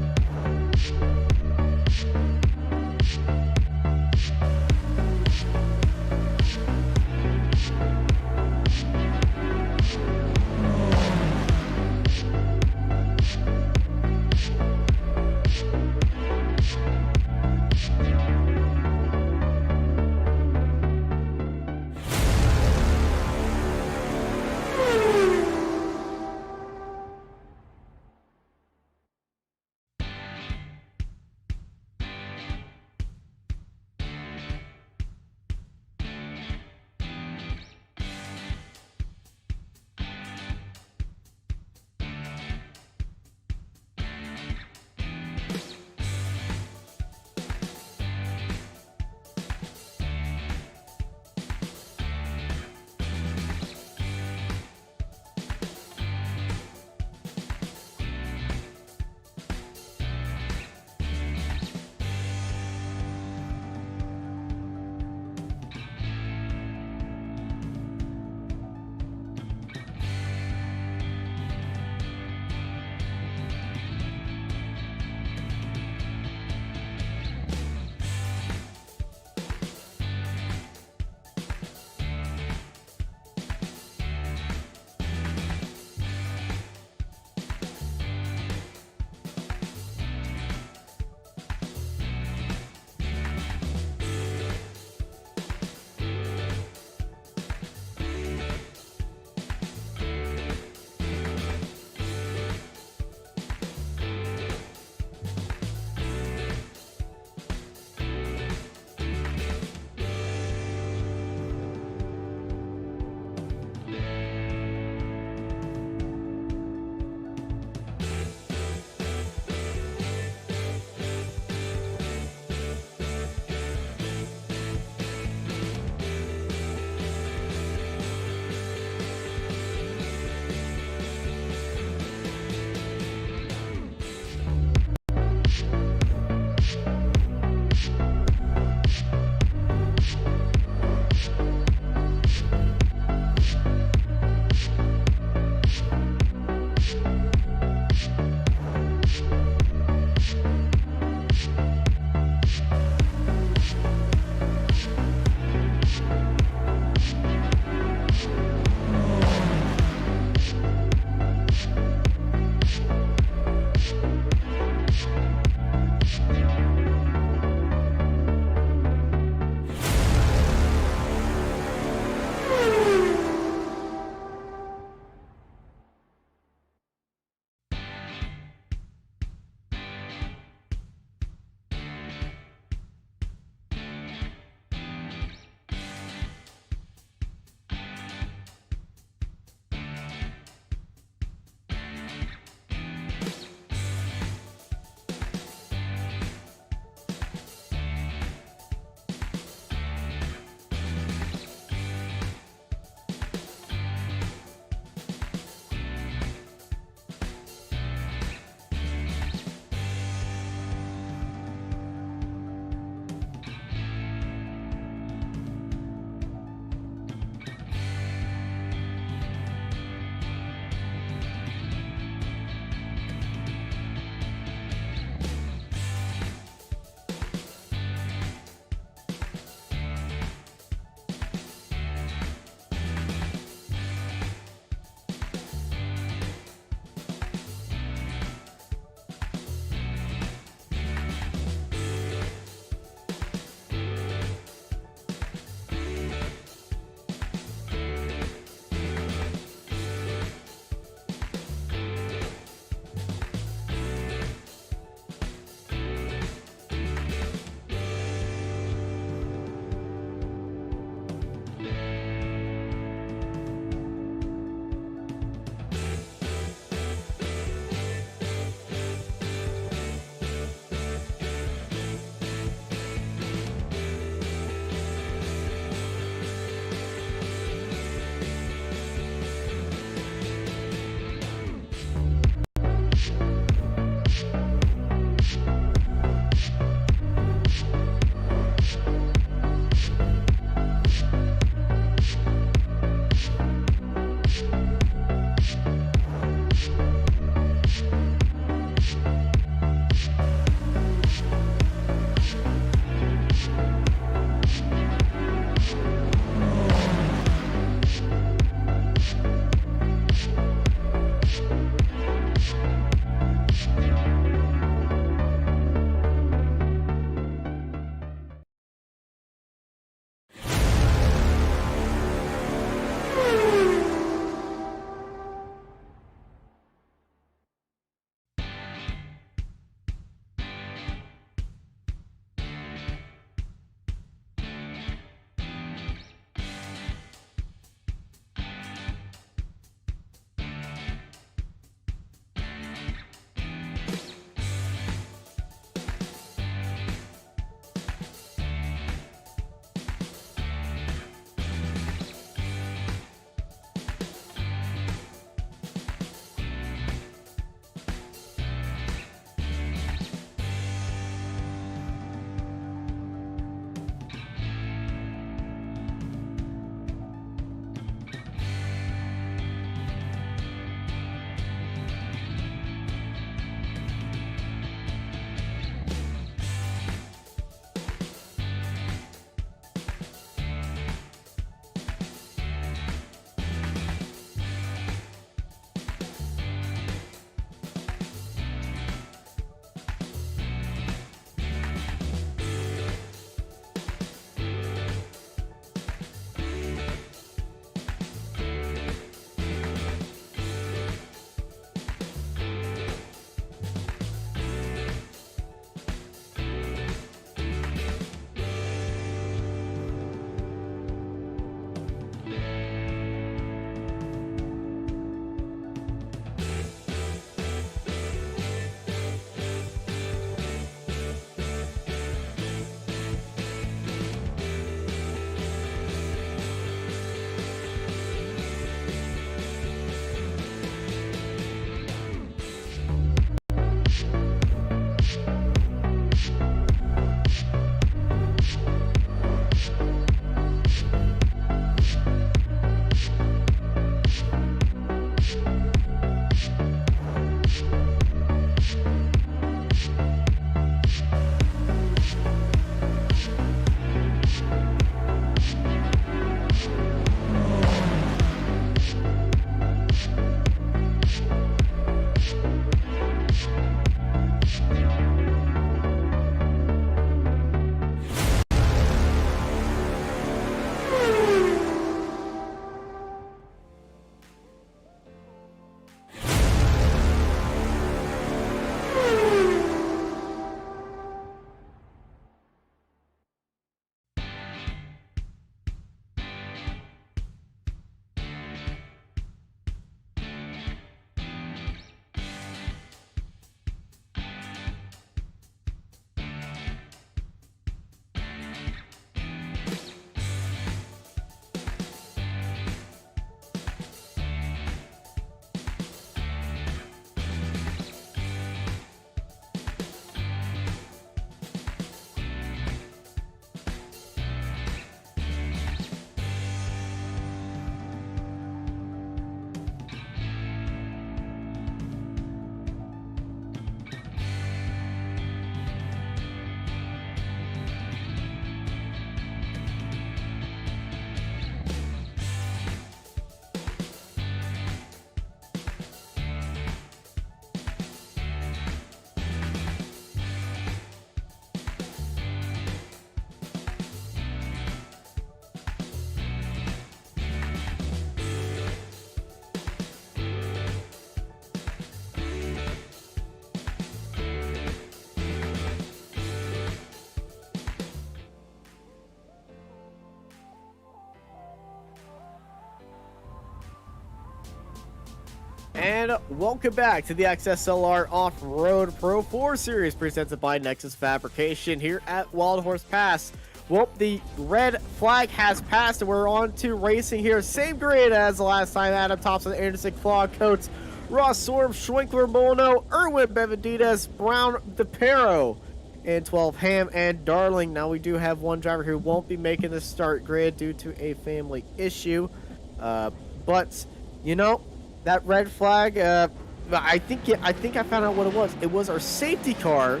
And welcome back to the XSLR Off-Road Pro 4 Series presented by Nexus Fabrication here at Wild Horse Pass. Well, the red flag has passed and we're on to racing here. Same grid as the last time. Adam Thompson, Anderson, Claude Coates, Ross Sorb, Schwinkler, Molino, Erwin Benavides, Brown, DePero, and 12 Ham and Darling. Now we do have one driver who won't be making the start grid due to a family issue. But, you know, that red flag, I think I found out what it was. It was our safety car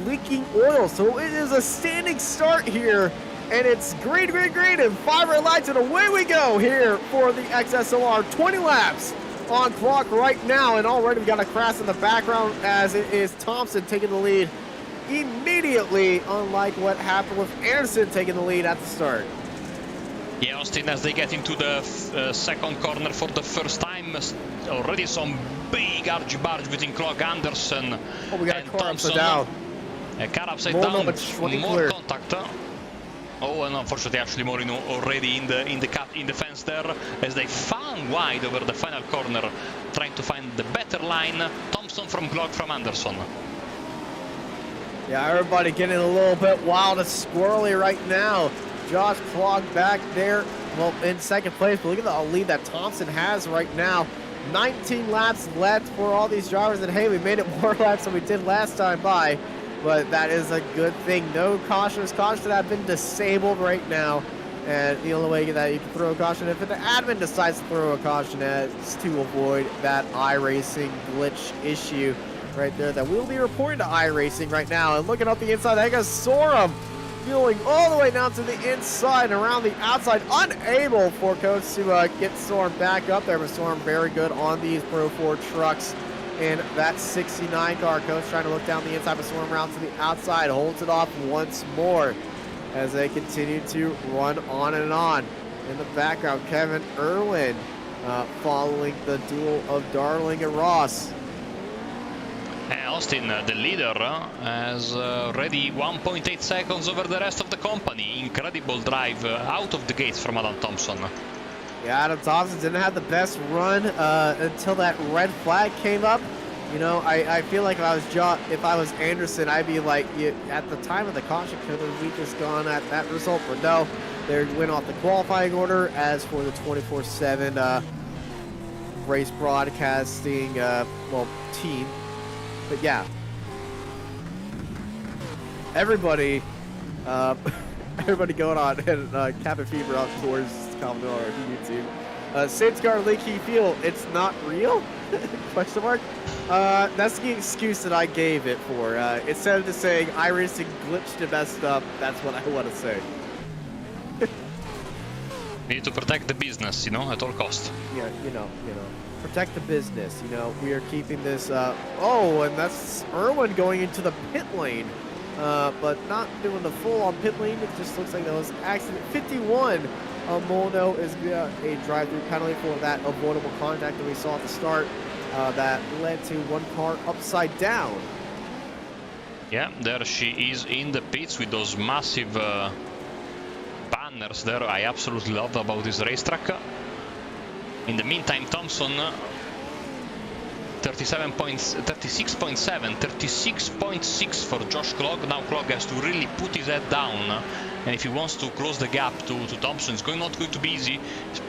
leaking oil. So it is a standing start here, and it's green, and 5 red lights, and away we go here for the XSLR. 20 laps on clock right now, and already we got a crash in the background as it is Thompson taking the lead immediately, unlike what happened with Anderson taking the lead at the start. Yeah, Austin, as they get into the second corner for the first time, already some big argy-bargy between Claude Anderson we got and a car Thompson. upside down. A car upside More down, moments, more clear. contact. Oh, and unfortunately, actually, Moreno already in the fence there, as they found wide over the final corner, trying to find the better line. Thompson from Glock from Anderson. Yeah, everybody getting a little bit wild and squirrely right now. Josh Clog back there, well, in second place, but look at the lead that Thompson has right now. 19 laps left for all these drivers, and hey, we made it more laps than we did last time by, but that is a good thing. No cautions. Cautions have been disabled right now, and the only way that you can throw a caution, if the admin decides to throw a caution, is to avoid that iRacing glitch issue right there that we'll be reporting to iRacing right now. And looking up the inside, there goes Sorum, fueling all the way down to the inside and around the outside, unable for Coates to get Storm back up there, but Storm very good on these Pro 4 trucks in that 69 car. Coates trying to look down the inside, but Storm around to the outside, holds it off once more as they continue to run on and on. In the background, Kevin Irwin following the duel of Darling and Ross. Austin, the leader, has already 1.8 seconds over the rest of the company. Incredible drive out of the gates from Adam Thompson. Yeah, Adam Thompson didn't have the best run until that red flag came up. You know, I feel like if I was Anderson, I'd be like, at the time of the caution, could we just gone at that result? But no, they went off the qualifying order. As for the 24/7 race broadcasting, team. But yeah, everybody going on and Cabin Fever out towards Commodore on YouTube. Saints Guard leaky fuel, it's not real? Question mark. That's the excuse that I gave it for. Instead of just saying iRacing glitched and messed up, that's what I want to say. We need to protect the business, you know, at all cost. Yeah, you know. Protect the business, you know. We are keeping this, oh, and that's Irwin going into the pit lane, but not doing the full-on pit lane. It just looks like that was accident. 51, Molino is a drive-through penalty for that avoidable contact that we saw at the start that led to one car upside down. Yeah, there she is in the pits with those massive banners there. I absolutely love about this racetrack. In the meantime, Thompson, 36.7, 36.6 for Josh Clog. Now Clog has to really put his head down, and if he wants to close the gap to Thompson, it's not going to be easy.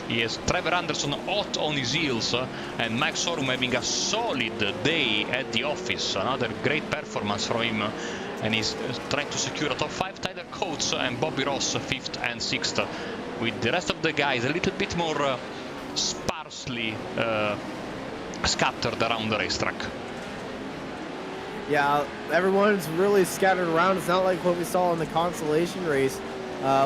He has Trevor Anderson hot on his heels, and Mike Sorum having a solid day at the office. Another great performance from him, and he's trying to secure a top 5. Tyler Coates and Bobby Ross 5th and 6th, with the rest of the guys a little bit more sparsely scattered around the racetrack. Yeah, everyone's really scattered around. It's not like what we saw in the consolation race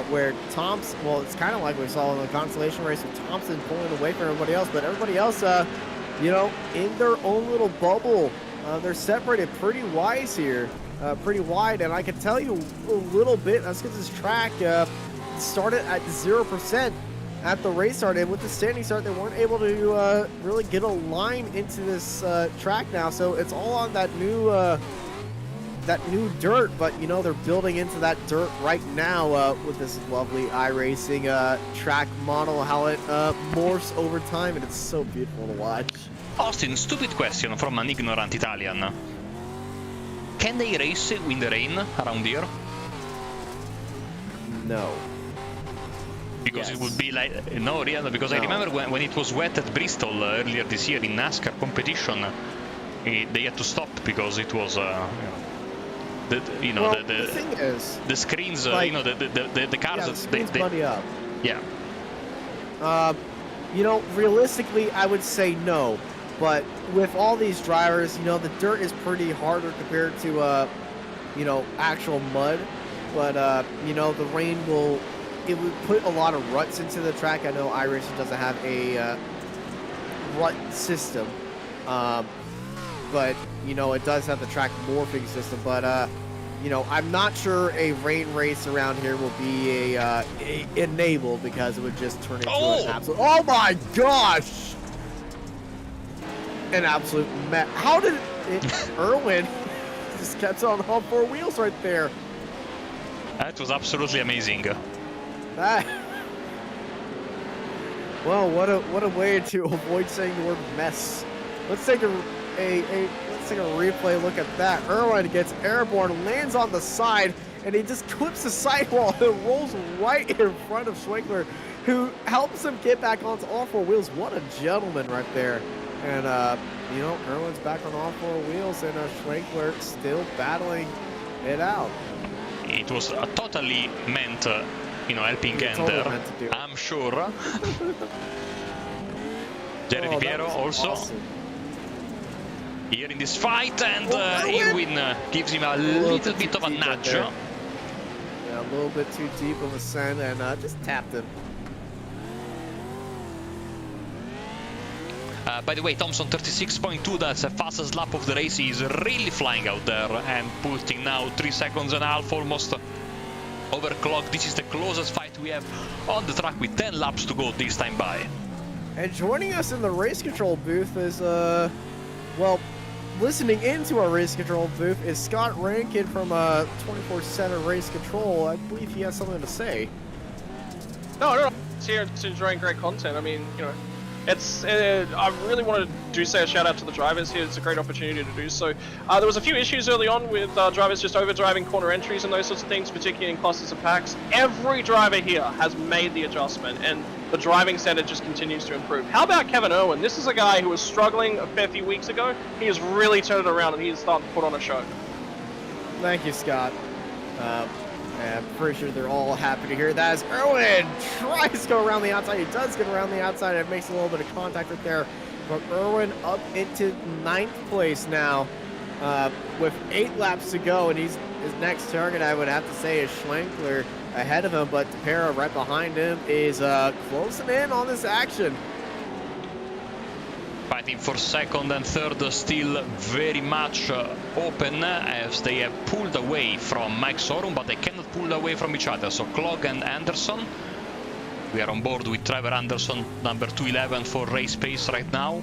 where Thompson, well, it's kind of like we saw in the consolation race with Thompson pulling away from everybody else, but everybody else, you know, in their own little bubble. They're separated pretty wise here, pretty wide, and I can tell you a little bit, that's because this track started at 0% at the race start, and with the standing start, they weren't able to really get a line into this track now, so it's all on that new that new dirt, but you know they're building into that dirt right now with this lovely iRacing track model, how it morphs over time, and it's so beautiful to watch. Austin, stupid question from an ignorant Italian. Can they race in the rain around here? No. Because Yes. it would be like... No, really, because I No. remember when it was wet at Bristol earlier this year in NASCAR competition, they had to stop because it was... the thing is, the screens, like, the cars... yeah, the screens buddy up. Yeah. You know, realistically, I would say no. But with all these drivers, you know, the dirt is pretty harder compared to, you know, actual mud. But, you know, the rain it would put a lot of ruts into the track. I know iRacing doesn't have a rut system. But, you know, it does have the track morphing system. But, you know, I'm not sure a rain race around here will be enabled because it would just turn into an absolute... Oh my gosh! An absolute mess. How did it... Erwin just kept on all four wheels right there. That was absolutely amazing. That... Well, what a way to avoid saying the word mess. Let's take let's take a replay look at that. Erwin gets airborne, lands on the side, and he just clips the sidewall and rolls right in front of Schwenkler, who helps him get back onto all four wheels. What a gentleman right there. And, you know, Erwin's back on all four wheels, and Schwenkler still battling it out. It was totally meant, you know, helping Ender, I'm sure. Jerry Di Piero also. Awesome. Here in this fight, and Irwin gives him a little bit of a nudge. Yeah, a little bit too deep of a send, and just tapped him. By the way, Thompson 36.2, that's the fastest lap of the race. He's really flying out there and putting now 3 seconds and a half almost overclocked. This is the closest fight we have on the track with 10 laps to go this time by. And joining us in the race control booth is, well, listening into our race control booth is Scott Rankin from 24/7 Race Control. I believe he has something to say. No. It's here to enjoying great content. I mean, you know, it's. I really wanted to say a shout out to the drivers here. It's a great opportunity to do so. There was a few issues early on with drivers just overdriving corner entries and those sorts of things, particularly in clusters of packs. Every driver here has made the adjustment, and the driving standard just continues to improve. How about Kevin Owen? This is a guy who was struggling a fair few weeks ago. He has really turned it around, and he is starting to put on a show. Thank you, Scott. I'm pretty sure they're all happy to hear that as Erwin tries to go around the outside. He does get around the outside. It makes a little bit of contact right there. But Erwin up into 9th place now with 8 laps to go. And his next target, I would have to say, is Schwenkler ahead of him. But DePera right behind him is closing in on this action. Fighting for second and third, still very much open as they have pulled away from Mike Sorum, but they cannot pull away from each other. So Clog and Anderson, we are on board with Trevor Anderson, number 211 for race pace right now.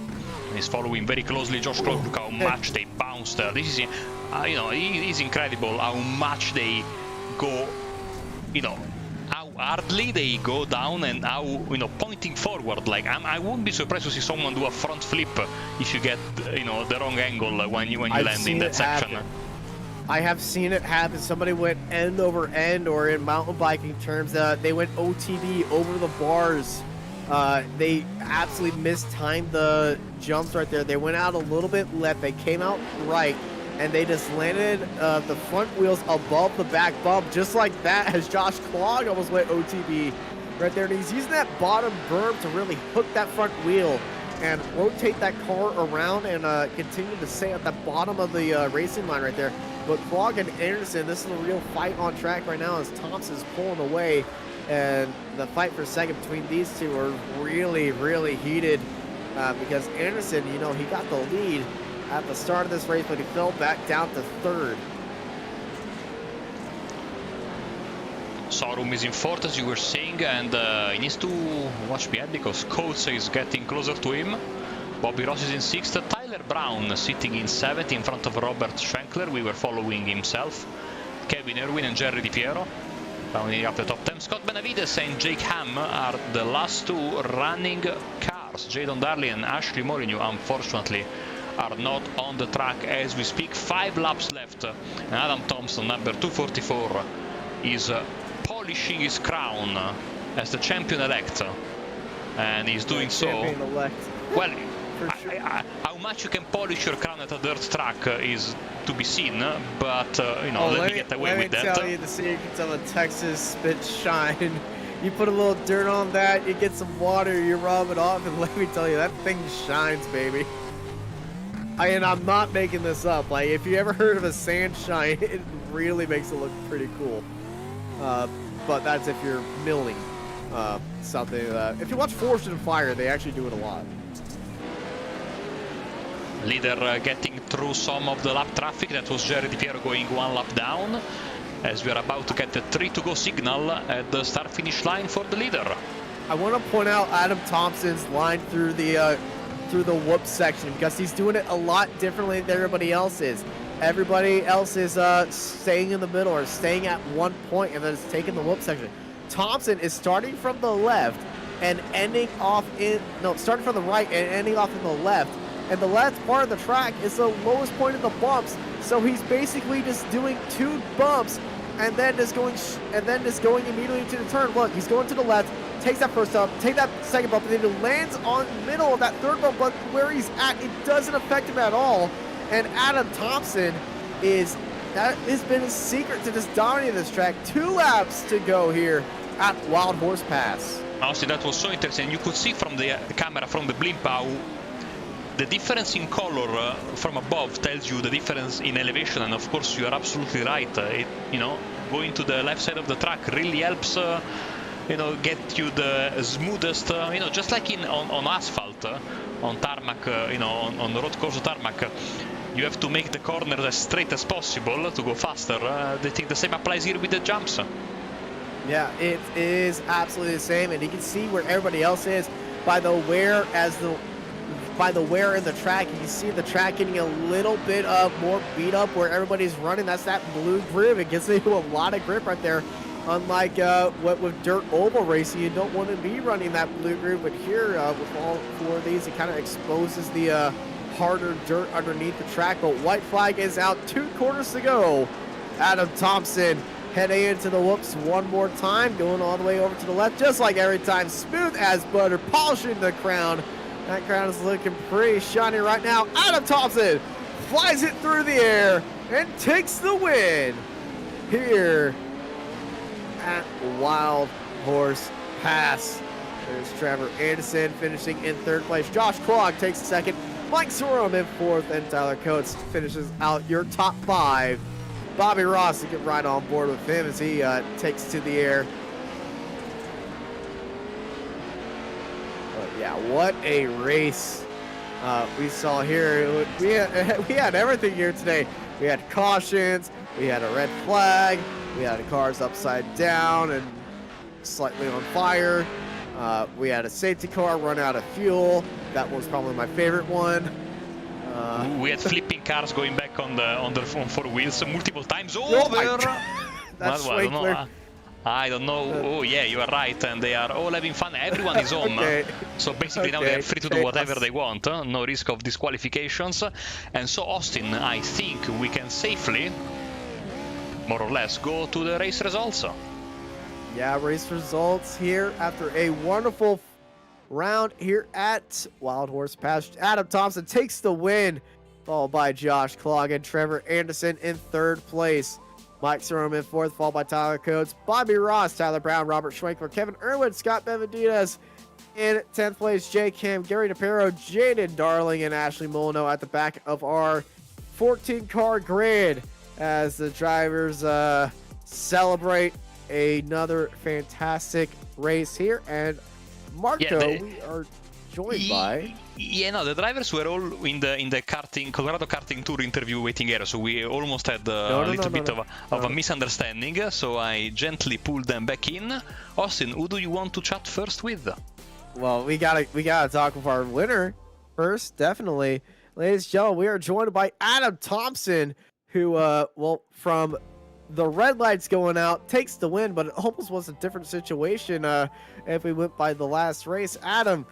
He's following very closely Josh Clog. Look how much they bounced. This is, you know, it is incredible how much they go, you know, how hardly they go down and how, you know, pointing forward. Like, I wouldn't be surprised to see someone do a front flip if you get, you know, the wrong angle when you land in that section. I have seen it happen. Somebody went end over end, or in mountain biking terms, they went OTB over the bars. They absolutely mistimed the jumps right there. They went out a little bit left. They came out right, and they just landed the front wheels above the back bump, just like that, as Josh Clog almost went OTB right there. And he's using that bottom berm to really hook that front wheel and rotate that car around and continue to stay at the bottom of the racing line right there. But Clog and Anderson, this is a real fight on track right now as Thompson's pulling away. And the fight for second between these two are really, really heated because Anderson, you know, he got the lead at the start of this race, but he fell back down to 3rd. Sorum is in 4th, as you were saying, and he needs to watch behind because Coates is getting closer to him. Bobby Ross is in 6th. Tyler Brown sitting in 7th in front of Robert Schwenkler. We were following himself. Kevin Irwin and Jerry Di Piero rounding up the top 10. Scott Benavides and Jake Ham are the last two running cars. Jadon Darley and Ashley Molyneux, unfortunately, are not on the track as we speak. 5 laps left. And Adam Thompson, number 244, is polishing his crown as the champion-elect. And he's doing so. Well, sure. How much you can polish your crown at a dirt track is to be seen, but you know, let me get away with that. Let me tell you the secrets of a Texas spit shine. You put a little dirt on that, you get some water, you rub it off, and let me tell you, that thing shines, baby. And I'm not making this up. Like, if you ever heard of a sand shine, it really makes it look pretty cool. But that's if you're milling something. If you watch Forged in Fire, they actually do it a lot. Leader getting through some of the lap traffic. That was Jerry Di Piero going 1 lap down, as we are about to get the 3 to go signal at the start-finish line for the leader. I want to point out Adam Thompson's line through the whoop section, because he's doing it a lot differently than everybody else is. Everybody else is staying in the middle or staying at one point and then it's taking the whoop section. Thompson is starting from the left and ending off starting from the right and ending off in the left. And the left part of the track is the lowest point of the bumps, so he's basically just doing 2 bumps and then just going immediately to the turn. Look, he's going to the left, takes that first bump, take that second bump, and then he lands on the middle of that third bump, but where he's at, it doesn't affect him at all. And Adam Thompson that has been his secret to just dominating this track. 2 laps to go here at Wild Horse Pass. Honestly, that was so interesting. You could see from the camera, from the blimp, how the difference in color from above tells you the difference in elevation, and of course you are absolutely right. Going to the left side of the track really helps, get you the smoothest, just like on asphalt, on tarmac, on road course tarmac. You have to make the corners as straight as possible to go faster. I think the same applies here with the jumps. Yeah, it is absolutely the same, and you can see where everybody else is by the wear in the track. You can see the track getting a little bit more beat up where everybody's running. That's that blue grip. It gives you a lot of grip right there. Unlike with dirt oval racing, you don't want to be running that blue grip. But here, with all 4 of these, it kind of exposes the harder dirt underneath the track. But white flag is out. 2 quarters to go. Adam Thompson heading into the whoops one more time, going all the way over to the left, just like every time. Smooth as butter, polishing the crown. That crown is looking pretty shiny right now. Adam Thompson flies it through the air and takes the win here at Wild Horse Pass. There's Trevor Anderson finishing in 3rd place. Josh Krog takes 2nd. Mike Sorum in 4th, and Tyler Coates finishes out your top 5. Bobby Ross, you get right on board with him as he takes to the air. Yeah, what a race we saw here. We had everything here today. We had cautions, we had a red flag, we had cars upside down and slightly on fire. We had a safety car run out of fuel. That was probably my favorite one. We had flipping cars going back on 4 wheels multiple times over. Oh that's Schwenkler. I don't know. Oh yeah, you are right, and they are all having fun. Everyone is home, so basically now they are free to do whatever they want. No risk of disqualifications. And so Austin, I think we can safely, more or less, go to the race results. Yeah, race results here after a wonderful round here at Wild Horse Pass. Adam Thompson takes the win, followed by Josh Klog and Trevor Anderson in 3rd place. Mike Sorum in 4th, followed by Tyler Coates, Bobby Ross, Tyler Brown, Robert Schwenkler, Kevin Irwin, Scott Benavides in 10th place. Jake Kim, Gary DePero, Jaden Darling, and Ashley Molyneux at the back of our 14-car grid as the drivers celebrate another fantastic race here. And Marco, we are joined by... Yeah, no, the drivers were all in the Colorado karting tour interview waiting area, so we almost had a little bit of a misunderstanding, so I gently pulled them back in. Austin, who do you want to chat first with? Well, we gotta talk with our winner first, definitely. Ladies and gentlemen, we are joined by Adam Thompson, who, well, from the red lights going out, takes the win, but it almost was a different situation if we went by the last race. Adam,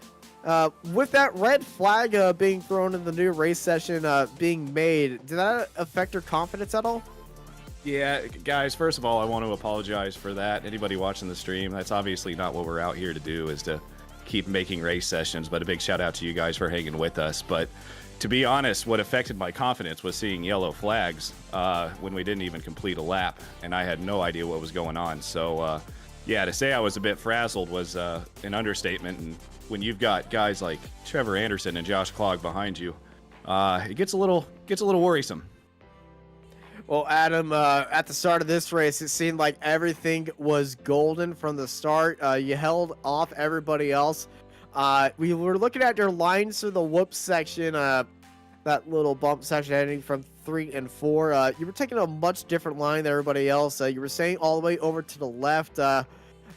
with that red flag being thrown in the new race session being made, did that affect your confidence at all? Yeah, guys, first of all, I want to apologize for that. Anybody watching the stream, that's obviously not what we're out here to do, is to keep making race sessions, but a big shout out to you guys for hanging with us. But to be honest, what affected my confidence was seeing yellow flags when we didn't even complete a lap, and I had no idea what was going on. So, yeah, to say I was a bit frazzled was an understatement, and when you've got guys like Trevor Anderson and Josh Clogg behind you, it gets a little worrisome. Well, Adam, at the start of this race, it seemed like everything was golden from the start. You held off everybody else. We were looking at your lines through the whoop section, that little bump section heading from 3 and 4. You were taking a much different line than everybody else. You were saying all the way over to the left.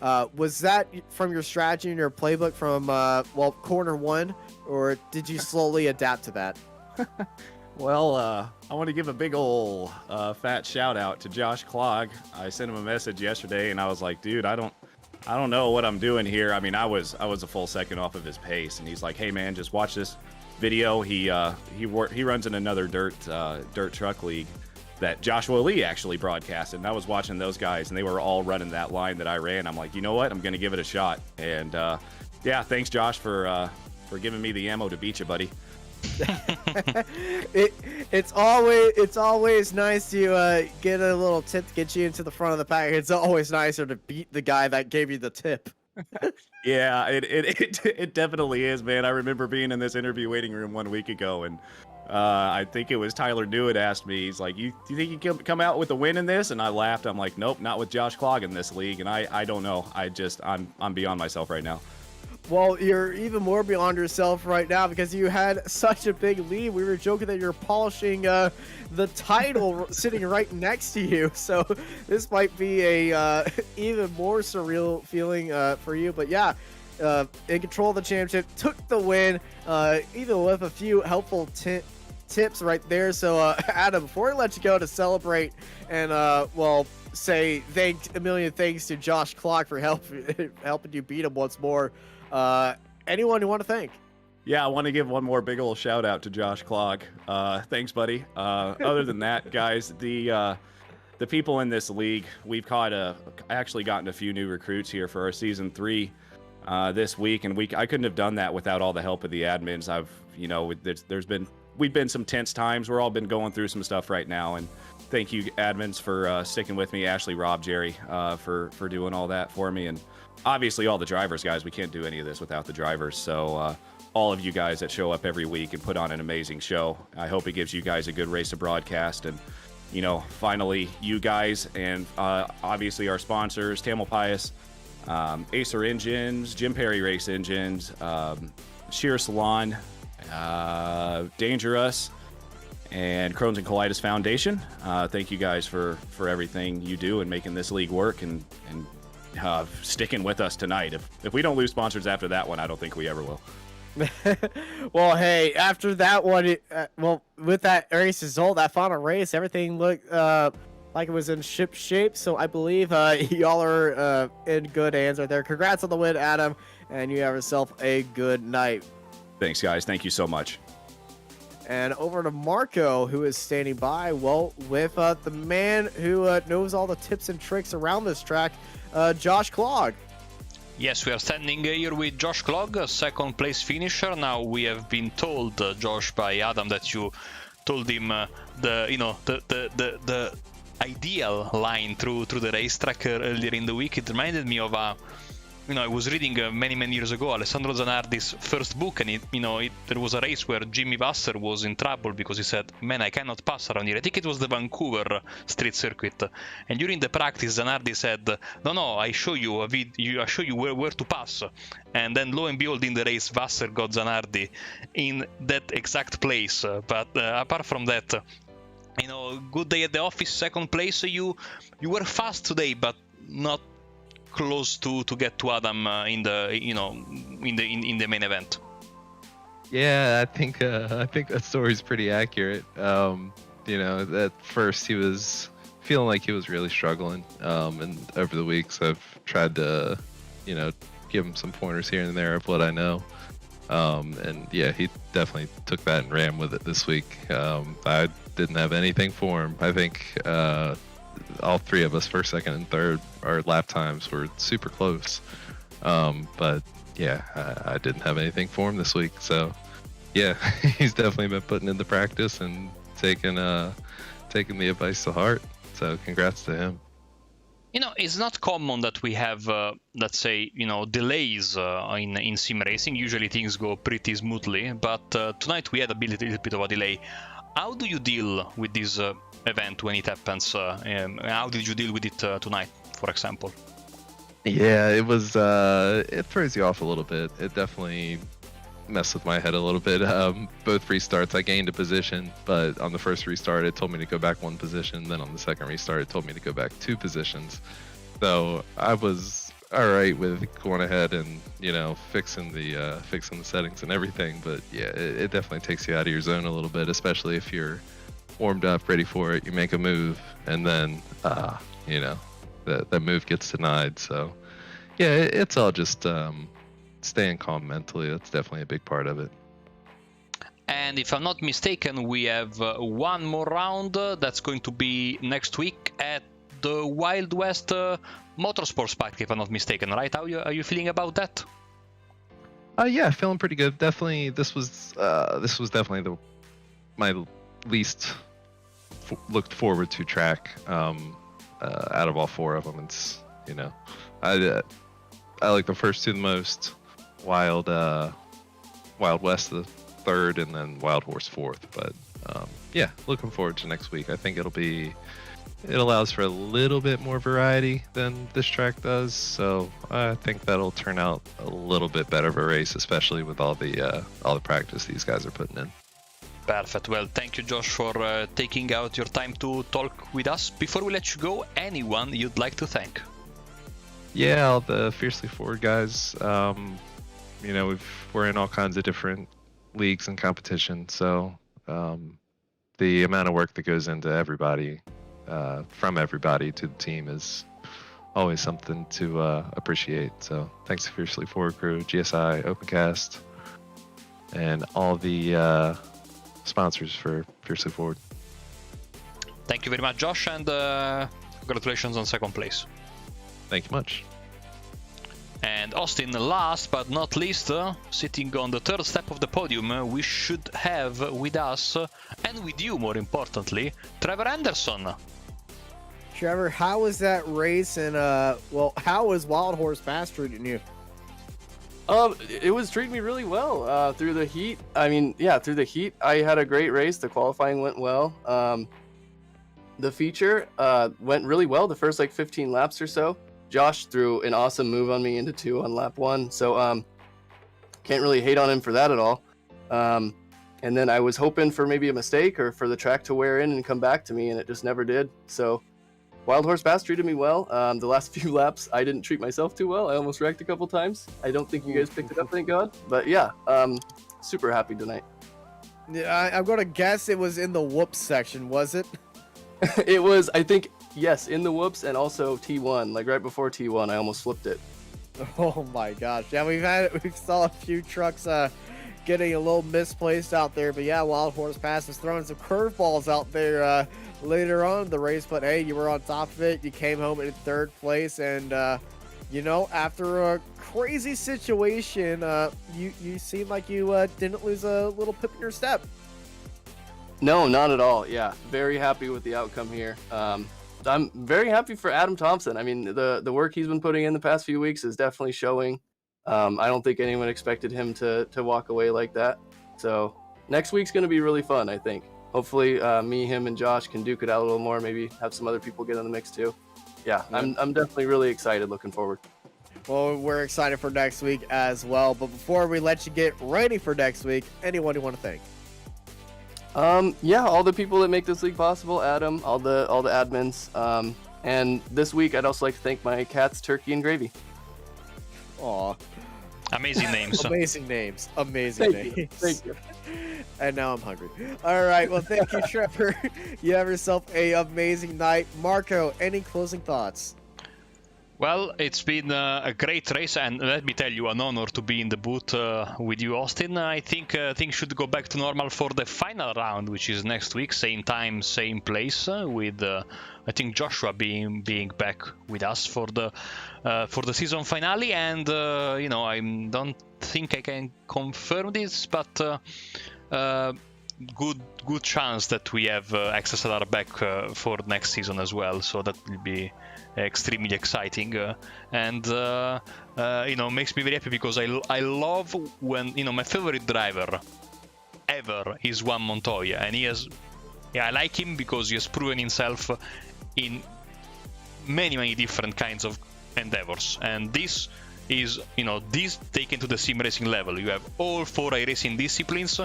Was that from your strategy and your playbook from, well, corner 1, or did you slowly adapt to that? Well, I want to give a big ol' fat shout out to Josh Clogg. I sent him a message yesterday, and I was like, dude, I don't know what I'm doing here. I mean, I was a full second off of his pace, and he's like, hey man, just watch this video. He runs in another dirt truck league that Joshua Lee actually broadcasted, and I was watching those guys, and they were all running that line that I ran. I'm like, you know what? I'm gonna give it a shot. And yeah, thanks Josh for giving me the ammo to beat you, buddy. It's always nice to get a little tip to get you into the front of the pack. It's always nicer to beat the guy that gave you the tip. Yeah, it definitely is, man. I remember being in this interview waiting room 1 week ago, and I think it was Tyler Dewitt asked me, he's like, do you think you can come out with a win in this? And I laughed. I'm like, nope, not with Josh Clogg in this league. And I don't know. I'm beyond myself right now. Well, you're even more beyond yourself right now because you had such a big lead. We were joking that you're polishing the title sitting right next to you. So this might be a even more surreal feeling for you. But yeah, in control of the championship, took the win, even with a few helpful tips right there. So Adam, before I let you go to celebrate and well, say a million thanks to Josh Clogg for helping you beat him once more. Anyone you want to thank? Yeah, I want to give one more big ol' shout out to Josh Clogg. Thanks, buddy. Other than that, guys, the people in this league, we've actually gotten a few new recruits here for our season 3 this week, and I couldn't have done that without all the help of the admins. We've been some tense times. We're all been going through some stuff right now, and thank you admins for sticking with me. Ashley, Rob, Jerry, for doing all that for me, and obviously all the drivers, guys. We can't do any of this without the drivers. So all of you guys that show up every week and put on an amazing show. I hope it gives you guys a good race to broadcast. And, finally, you guys and obviously our sponsors, Tamil Pius, Acer Engines, Jim Perry Race Engines, Sheer Salon, Dangerous, and Crohn's and Colitis Foundation. Thank you guys for everything you do and making this league work and sticking with us tonight. If we don't lose sponsors after that one, I don't think we ever will. Well, hey, after that one, with that race result, that final race, everything looked like it was in ship shape. So I believe y'all are in good hands right there. Congrats on the win, Adam, and you have yourself a good night. Thanks, guys. Thank you so much. And over to Marco, who is standing by, well, with the man who knows all the tips and tricks around this track, Josh Clogg. Yes, we are standing here with Josh Clogg, a second place finisher. Now we have been told, Josh, by Adam, that you told him the ideal line through the racetrack earlier in the week. It reminded me of I was reading many years ago Alessandro Zanardi's first book, and there was a race where Jimmy Vasser was in trouble because he said, man, I cannot pass around here. I think it was the Vancouver street circuit, and during the practice Zanardi said, no, I show you I show you where to pass, and then lo and behold, in the race Vasser got Zanardi in that exact place. But apart from that, good day at the office, second place. You were fast today, but not close to get to Adam in the main event. Yeah, I think that story's pretty accurate. You know, at first he was feeling like he was really struggling, and over the weeks I've tried to, you know, give him some pointers here and there of what I know. And yeah, he definitely took that and ran with it this week. I didn't have anything for him. I think all three of us, first, second, and third, our lap times were super close. But yeah, I didn't have anything for him this week. So yeah, he's definitely been putting into practice and taking the advice to heart. So congrats to him. You know, it's not common that we have, let's say, you know, delays in sim racing. Usually things go pretty smoothly, but tonight we had a little bit of a delay. How do you deal with this event when it happens? How did you deal with it tonight, for example? Yeah, it was. It throws you off a little bit. It definitely messed with my head a little bit. Both restarts, I gained a position, but on the first restart, it told me to go back one position. Then on the second restart, it told me to go back 2 positions. So I was all right with going ahead and, you know, fixing the settings and everything. But yeah, it definitely takes you out of your zone a little bit, especially if you're warmed up, ready for it. You make a move, and then you know, that move gets denied. So yeah, it's all just staying calm mentally. That's definitely a big part of it. And if I'm not mistaken, we have one more round that's going to be next week at the Wild West Motorsports Park, if I'm not mistaken, right? How are you feeling about that? Yeah, feeling pretty good. Definitely, this was definitely my least looked forward to track out of all 4 of them. It's, you know, I like the first 2 the most. Wild West the 3rd, and then Wild Horse 4th. But yeah, looking forward to next week. I think it allows for a little bit more variety than this track does, so I think that'll turn out a little bit better of a race, especially with all the practice these guys are putting in. Perfect. Well, thank you, Josh, for taking out your time to talk with us. Before we let you go, anyone you'd like to thank? Yeah, all the Fiercely Forward guys. You know, we're in all kinds of different leagues and competition, so the amount of work that goes into everybody, from everybody to the team, is always something to appreciate. So thanks to Fiercely Forward crew, GSI, Opencast, and all the sponsors for Fiercely Forward. Thank you very much, Josh, and congratulations on 2nd place. Thank you much. And Austin, last but not least, sitting on the 3rd step of the podium, we should have with us, and with you more importantly, Trevor Anderson. Trevor, how was that race, and well, how was Wild Horse Pass treating you? It was treating me really well through the heat. I mean, yeah, through the heat, I had a great race. The qualifying went well. The feature went really well the first like 15 laps or so. Josh threw an awesome move on me into 2 on lap 1, so can't really hate on him for that at all. And then I was hoping for maybe a mistake or for the track to wear in and come back to me, and it just never did. So Wild Horse Pass treated me well. The last few laps, I didn't treat myself too well. I almost wrecked a couple times. I don't think you guys picked it up, thank God. But yeah, super happy tonight. Yeah, I'm gonna guess it was in the whoops section, was it? It was, I think, yes, in the whoops, and also T1. Like right before T1, I almost flipped it. Oh my gosh! Yeah, we saw a few trucks getting a little misplaced out there, but yeah, Wild Horse Pass is throwing some curveballs out there later on in the race. But hey, you were on top of it. You came home in 3rd place, and you know, after a crazy situation, you seem like you didn't lose a little pip in your step. No, not at all. Yeah, very happy with the outcome here. I'm very happy for Adam Thompson. I mean, the work he's been putting in the past few weeks is definitely showing. I don't think anyone expected him to walk away like that. So next week's going to be really fun, I think. Hopefully me, him, and Josh can duke it out a little more. Maybe have some other people get in the mix too. Yeah, I'm definitely really excited, looking forward. Well, we're excited for next week as well. But before we let you get ready for next week, anyone you want to thank? Yeah, all the people that make this league possible, Adam, all the admins, and this week I'd also like to thank my cats, Turkey and Gravy. Aw. Amazing names. Amazing names. Amazing Thank names. you. Thank you. And now I'm hungry. All right. Well, thank you, Trevor. You have yourself a amazing night. Marco, any closing thoughts? Well, it's been a great race, and let me tell you, an honor to be in the booth with you, Austin. I think things should go back to normal for the final round, which is next week, same time, same place, with I think Joshua being back with us for the season finale. And you know, I don't think I can confirm this, but good chance that we have XSLR back for next season as well. So that will be extremely exciting, and you know, makes me very happy because I love when, you know, my favorite driver ever is Juan Montoya, and I like him because he has proven himself in many different kinds of endeavors, and this is, you know, this taken to the sim racing level. You have all 4 iRacing disciplines,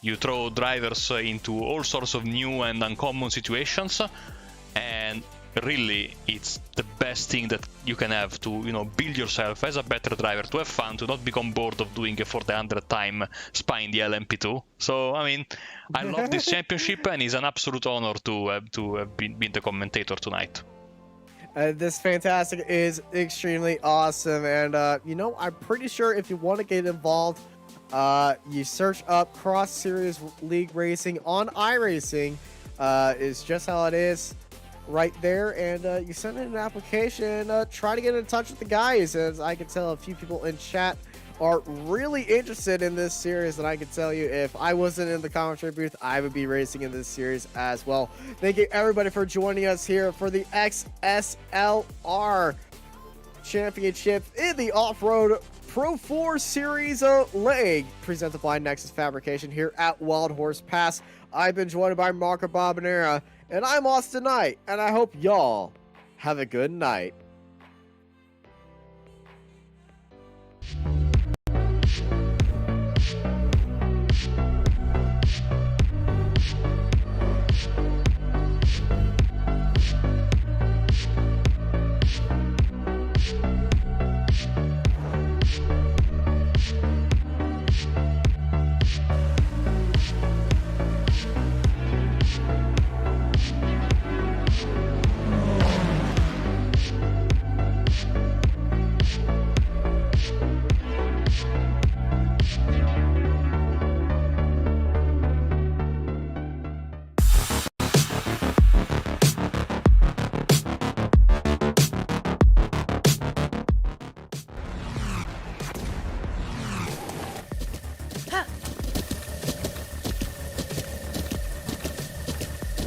you throw drivers into all sorts of new and uncommon situations, and really it's the best thing that you can have to, you know, build yourself as a better driver, to have fun, to not become bored of doing it for the 100th time spying the LMP2. So I mean, I love this championship, and it's an absolute honor to have been the commentator tonight. This fantastic is extremely awesome, and you know, I'm pretty sure if you want to get involved, you search up Cross Series League Racing on iRacing. Is just how it is right there, and you send in an application, try to get in touch with the guys. As I can tell, a few people in chat are really interested in this series, and I can tell you, if I wasn't in the commentary booth, I would be racing in this series as well. Thank you everybody for joining us here for the XSLR Championship in the Off-Road Pro 4 Series leg, presented by Nexus Fabrication here at Wild Horse Pass. I've been joined by Marco Bobanera, and I'm Austin Knight, and I hope y'all have a good night.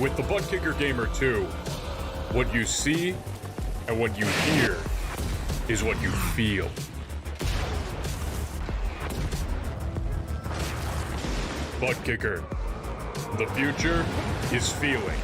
With the Butt Kicker Gamer 2, what you see and what you hear is what you feel. Butt Kicker. The future is feeling.